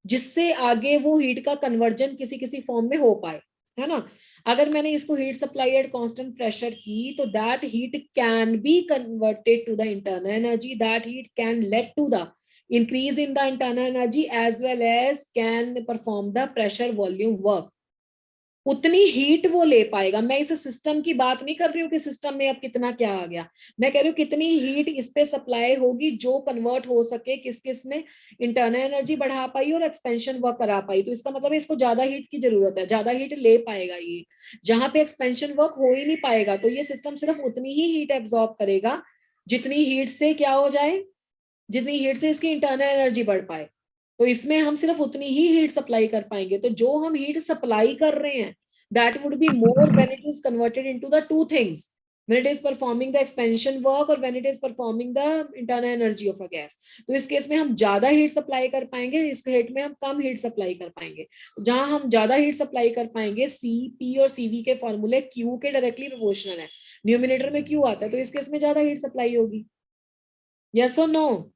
जिससे आगे वो हीट का कन्वर्जन किसी किसी फॉर्म में हो पाए, है ना। अगर मैंने इसको heat supply at constant pressure की, तो that heat can be converted to the internal energy, that heat can lead to the increase in the internal energy as well as can perform the pressure volume work. उतनी heat वो ले पाएगा। मैं इस system की बात नहीं कर रही हूँ कि सिस्टम में अब कितना क्या आ गया, मैं कह रही हूँ कितनी हीट इस पे सप्लाई होगी जो कन्वर्ट हो सके किस किस में, इंटरनल एनर्जी बढ़ा पाई और एक्सपेंशन वर्क करा पाई। तो इसका मतलब है इसको ज्यादा हीट की जरूरत है, ज्यादा हीट ले पाएगा ये। जहां पे एक्सपेंशन वर्क हो ही नहीं पाएगा, तो ये सिस्टम सिर्फ उतनी ही हीट एब्जॉर्ब करेगा जितनी हीट से क्या हो जाए, जितनी हीट से इसकी इंटरनल एनर्जी बढ़ पाए। तो इसमें हम सिर्फ उतनी ही हीट सप्लाई कर पाएंगे। तो जो हम हीट सप्लाई कर रहे हैं, that would be more when it is converted into the two things, when it is performing the expansion work और when it is performing the internal energy of a gas। तो इस case में हम ज्यादा heat supply कर पाएंगे, इस case में हम कम हीट सप्लाई कर पाएंगे। जहां हम ज्यादा हीट सप्लाई कर पाएंगे, सी पी और सीवी के फॉर्मूले क्यू के डायरेक्टली प्रोपोर्शनल है, न्यूमिनेटर में क्यू आता है, तो इस केस में ज्यादा हीट सप्लाई होगी। यस और नो?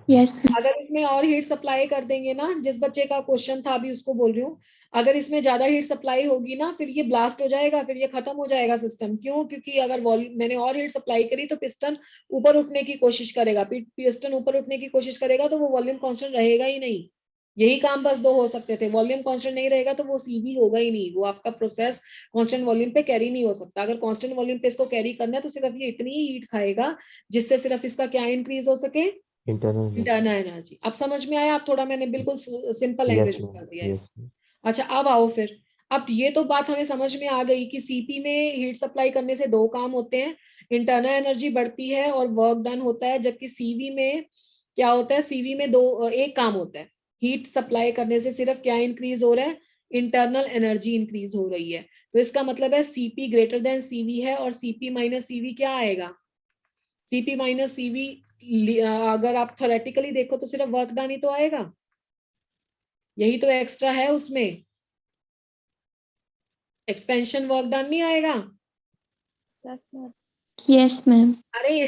Yes. अगर इसमें और हीट सप्लाई कर देंगे ना, जिस बच्चे का क्वेश्चन था अभी उसको बोल रही हूँ, अगर इसमें ज्यादा हीट सप्लाई होगी ना, फिर ये ब्लास्ट हो जाएगा, फिर ये खत्म हो जाएगा सिस्टम। क्यों? क्योंकि अगर वॉल्यूम मैंने और हीट सप्लाई करी तो पिस्टन ऊपर उठने की कोशिश करेगा, पिस्टन ऊपर उठने की कोशिश करेगा तो वो वॉल्यूम कांस्टेंट रहेगा ही नहीं। यही काम बस दो हो सकते थे, वॉल्यूम कांस्टेंट नहीं रहेगा तो वो सीवी होगा ही नहीं, वो आपका प्रोसेस कांस्टेंट वॉल्यूम पे कैरी नहीं हो सकता। अगर कांस्टेंट वॉल्यूम पे इसको कैरी करना है तो सिर्फ ये इतनी ही हीट खाएगा जिससे सिर्फ इसका क्या इंक्रीज हो सके, इंटरनल एनर्जी। अब समझ में आया? आप थोड़ा मैंने बिल्कुल सिंपल लैंग्वेज में कर दिया है इसको। अच्छा अब आओ फिर, अब ये तो बात हमें समझ में आ गई कि सीपी में हीट सप्लाई करने से दो काम होते हैं, इंटरनल एनर्जी बढ़ती है और वर्क डन होता है, जबकि सीवी में क्या होता है, सीवी में एक काम होता है, हीट सप्लाई करने से सिर्फ क्या इंक्रीज हो रहा है, इंटरनल एनर्जी इंक्रीज हो रही है। तो इसका मतलब है सीपी ग्रेटर देन सीवी है, और सीपी माइनस सीवी क्या आएगा, सीपी माइनस सीवी अगर आप थ्योरेटिकली देखो तो सिर्फ वर्क डन ही तो आएगा, यही तो एक्स्ट्रा है उसमें, एक्सपेंशन वर्क डन नहीं आएगा। Yes, ma'am. अरे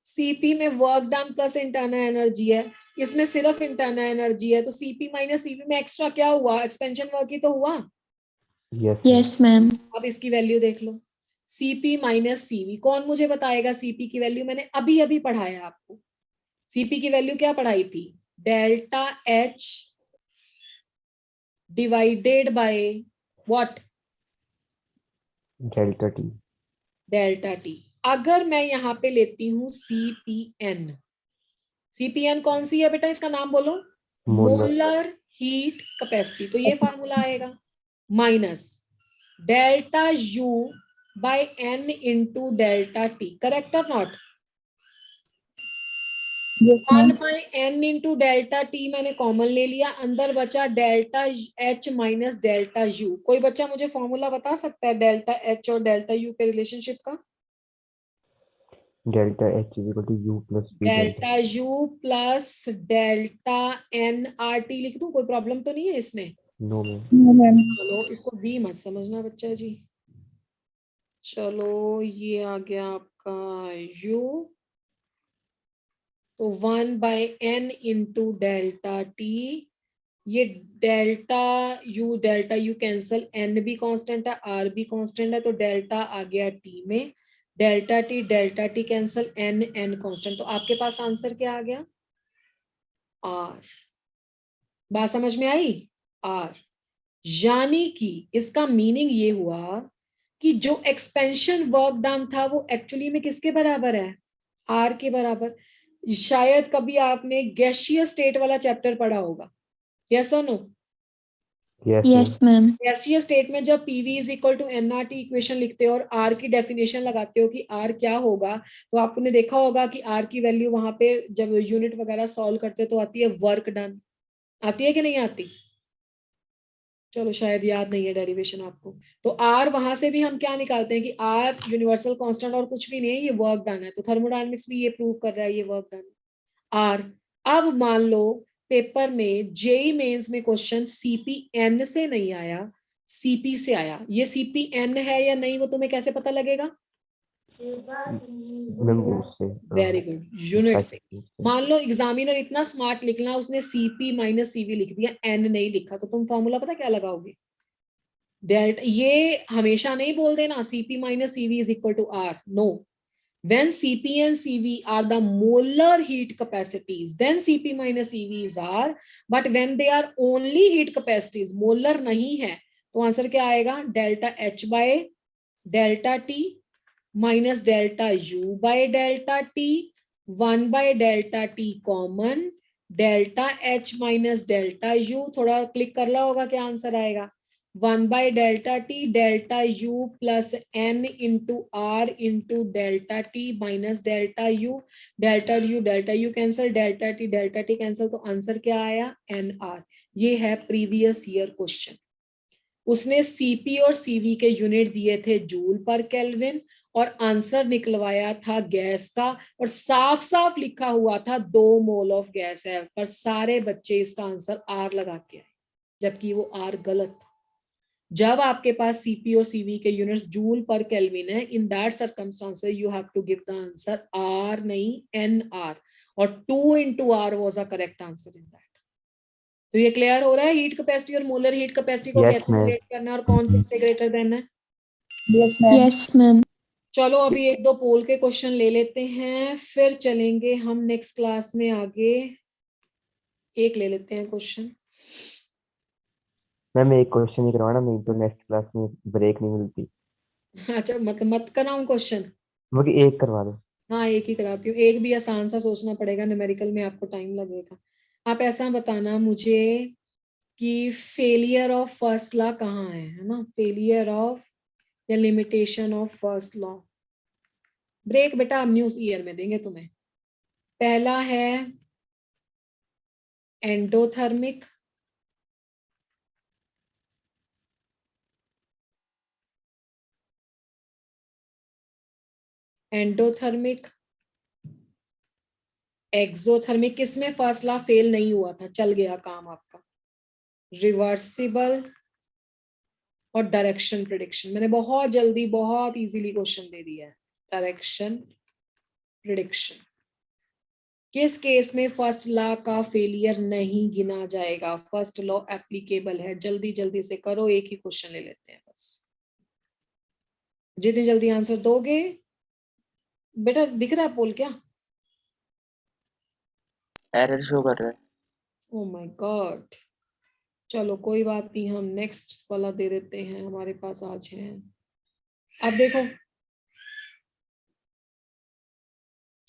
सीपी में work done plus internal energy है, इसमें सिर्फ इंटरनल एनर्जी है, तो सीपी माइनस सीवी में एक्स्ट्रा क्या हुआ, एक्सपेंशन वर्क ही तो हुआ। Yes, ma'am. अब इसकी वैल्यू देख लो, सीपी माइनस सीवी, कौन मुझे बताएगा सीपी की वैल्यू, मैंने अभी अभी पढ़ाया आपको। सीपी की वैल्यू क्या पढ़ाई थी, delta H divided by what, delta T. Delta T. अगर मैं यहाँ पे लेती हूँ सीपीएन, सीपीएन कौन सी है बेटा, इसका नाम बोलो, मोलर हीट कैपेसिटी, तो ये फार्मूला आएगा minus delta U by N into delta T, correct और not. Yes, 1 ma'am. By N into delta T मैंने कॉमन ले लिया, अंदर बचा delta H minus delta U. कोई बच्चा मुझे फॉर्मूला बता सकता है डेल्टा एच और डेल्टा यू के रिलेशनशिप का? Delta H is equal to U plus P delta U plus delta N R T लिख दूं, कोई प्रॉब्लम तो नहीं है इसमें? No ma'am. No, ma'am. चलो इसको भी मत समझना बच्चा जी। चलो ये आ गया आपका u, तो 1 by N into delta T, ये डेल्टा यू कैंसल, एन भी कांस्टेंट है आर भी कांस्टेंट है, तो डेल्टा आ गया टी में, delta T cancel, N constant, तो आपके पास आंसर क्या आ गया, आर। बात समझ में आई? आर, यानी कि इसका मीनिंग ये हुआ कि जो एक्सपेंशन वर्क डन था वो एक्चुअली में किसके बराबर है? आर के बराबर। शायद कभी आपने गैसीय स्टेट वाला चैप्टर पढ़ा होगा, यस और नो? Yes, ma'am. गैसीय स्टेट में जब PV is equal to NRT equation लिखते हो और आर की डेफिनेशन लगाते हो कि आर क्या होगा, तो आपने देखा होगा कि आर की वैल्यू वहां पे जब यूनिट वगैरह सॉल्व करते हो तो आती है वर्क डन। आती है कि नहीं आती? चलो शायद याद नहीं है डेरिवेशन आपको। तो आर वहां से भी हम क्या निकालते हैं कि आर यूनिवर्सल कांस्टेंट और कुछ भी नहीं है, ये वर्क डन है। तो थर्मोडायनेमिक्स भी ये प्रूव कर रहा है ये वर्क डन आर। अब मान लो पेपर में जेई मेंस में क्वेश्चन सीपीएन से नहीं आया, सीपी से आया। ये सीपीएन है या नहीं वो तुम्हें कैसे पता लगेगा? मैम उससे वेरी गुड, यूनिट से। से। मान लो एग्जामिनर इतना स्मार्ट निकला, उसने सीपी माइनस सीवी लिख दिया, एन नहीं लिखा, तो तुम फॉर्मूला पता क्या लगाओगे? डेल्टा। ये हमेशा नहीं बोल देना CP minus CV is equal to R, no. when Cp and Cv are the molar heat capacities, then Cp minus Cv is R, but when they are only heat capacities, molar नहीं है, तो answer क्या आएगा? Delta H by delta T minus delta U by delta T, 1 by delta T common, delta H minus delta U। थोड़ा click कर ला होगा, क्या आंसर आएगा? 1 by delta T delta U plus N into R into delta T minus delta U delta U cancel, delta T cancel, तो answer क्या आया? N R. ये है प्रीवियस ईयर क्वेश्चन। उसने सीपी और सीवी के यूनिट दिए थे जूल पर केल्विन और आंसर निकलवाया था गैस का, और साफ साफ लिखा हुआ था 2 मोल ऑफ गैस है, पर सारे बच्चे इसका आंसर आर लगा के आए, जबकि वो आर गलत था। जब आपके पास सीपी और सीवी के यूनिट्स जूल पर केल्विन है, in that circumstances you have to give the answer R, नहीं एन आर, और 2 into R was a correct answer in that। तो ये क्लियर हो रहा है हीट कैपेसिटी और मोलर हीट कैपेसिटी को Yes, कैसे ma'am. रिलेट करना है और कौन किससे ग्रेटर देन है? Yes, ma'am. चलो अभी 1-2 पोल के क्वेश्चन ले लेते हैं, फिर चलेंगे हम नेक्स्ट क्लास में आगे। एक ले लेते हैं क्वेश्चन। मैम एक क्वेश्चन ही करवाना, नहीं तो नेक्स्ट क्लास में ब्रेक नहीं मिलती। अच्छा मत कराऊं क्वेश्चन? मुझे एक करवा दो। हाँ एक ही कराती हूँ, एक भी आसान सा सोचना पड़ेगा, न्यूमेरिकल में आपको टाइम लगेगा। आप ऐसा बताना मुझे कि फेलियर ऑफ फर्स्ट लॉ कहाँ है ना? फेलियर ऑफ या limitation of first law. Break बेटा अब न्यूज ईयर में देंगे तुम्हें। पहला है एंडोथर्मिक, एंडोथर्मिक, एक्सोथर्मिक। किसमें फर्स्ट लॉ फेल नहीं हुआ था, चल गया काम आपका? रिवर्सिबल और डायरेक्शन प्रिडिक्शन। मैंने बहुत जल्दी बहुत इजीली क्वेश्चन दे दिया है। डायरेक्शन प्रिडिक्शन किस केस में फर्स्ट लॉ का फेलियर नहीं गिना जाएगा? फर्स्ट लॉ एप्लीकेबल है, जल्दी जल्दी से करो, एक ही क्वेश्चन ले लेते हैं बस। जितनी जल्दी आंसर दोगे बेटा। दिख रहा है पोल क्या? एरर शो कर रहा है। ओ माय गॉड, चलो कोई बात नहीं, हम नेक्स्ट वाला दे देते हैं, हमारे पास आज है। अब देखो,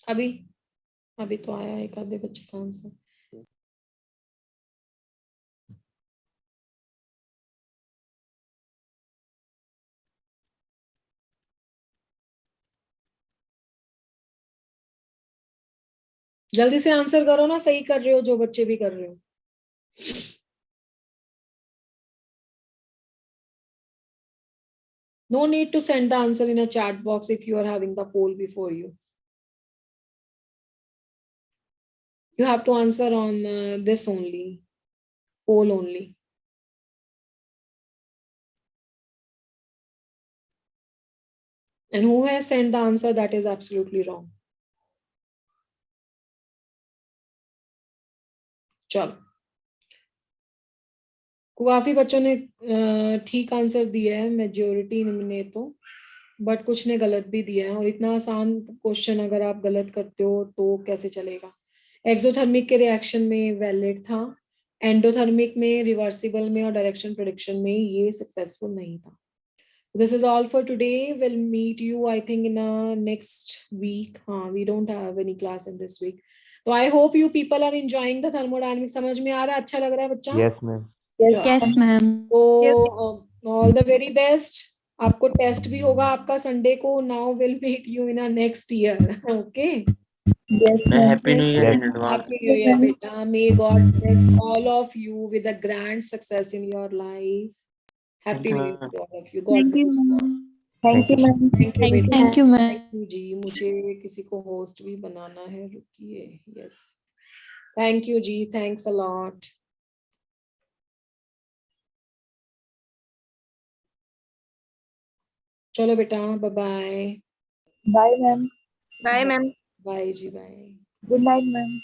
अभी अभी तो आया एक आधे बच्चे का आंसर। जल्दी से आंसर करो ना, सही कर रहे हो जो बच्चे भी कर रहे हो। No need to send the answer in a chat box if you are having the poll before you. You have to answer on this only, poll only. And who has sent the answer, that is absolutely wrong. चलो, काफी बच्चों ने ठीक answer दिया है, majority ने तो, but कुछ ने गलत भी दिया है। और इतना आसान क्वेश्चन अगर आप गलत करते हो तो कैसे चलेगा? एक्सोथर्मिक के रिएक्शन में वैलिड था, एंडोथर्मिक में, रिवर्सिबल में और डायरेक्शन प्रेडिक्शन में ये सक्सेसफुल नहीं था. This is all for today. We'll meet you, I think, in next week. We don't have any class in this week. So I hope you people are enjoying the thermodynamics. समझ में आ रहा है? अच्छा लग रहा है बच्चा? Yes, ma'am. Yes, ma'am. So all the very best. आपको टेस्ट भी होगा आपका संडे को. Now we'll meet you in our next year. Okay. Yes, मैं ma'am. Happy new year Yes. In advance. Happy New Year, beta. May God bless all of you with a grand success in your life. Happy Thank you, New Year ma'am. to all of you. God bless you all. Thank you, ma'am. Thank you, beta. Thank you, ma'am. Thank you जी. मुझे किसी को host भी बनाना है. रुकिए. Yes. Thank you ji. Thanks a lot. चलो बेटा. Bye bye. Bye, ma'am. Bye, ma'am. Bye जी. Bye. Good night, ma'am.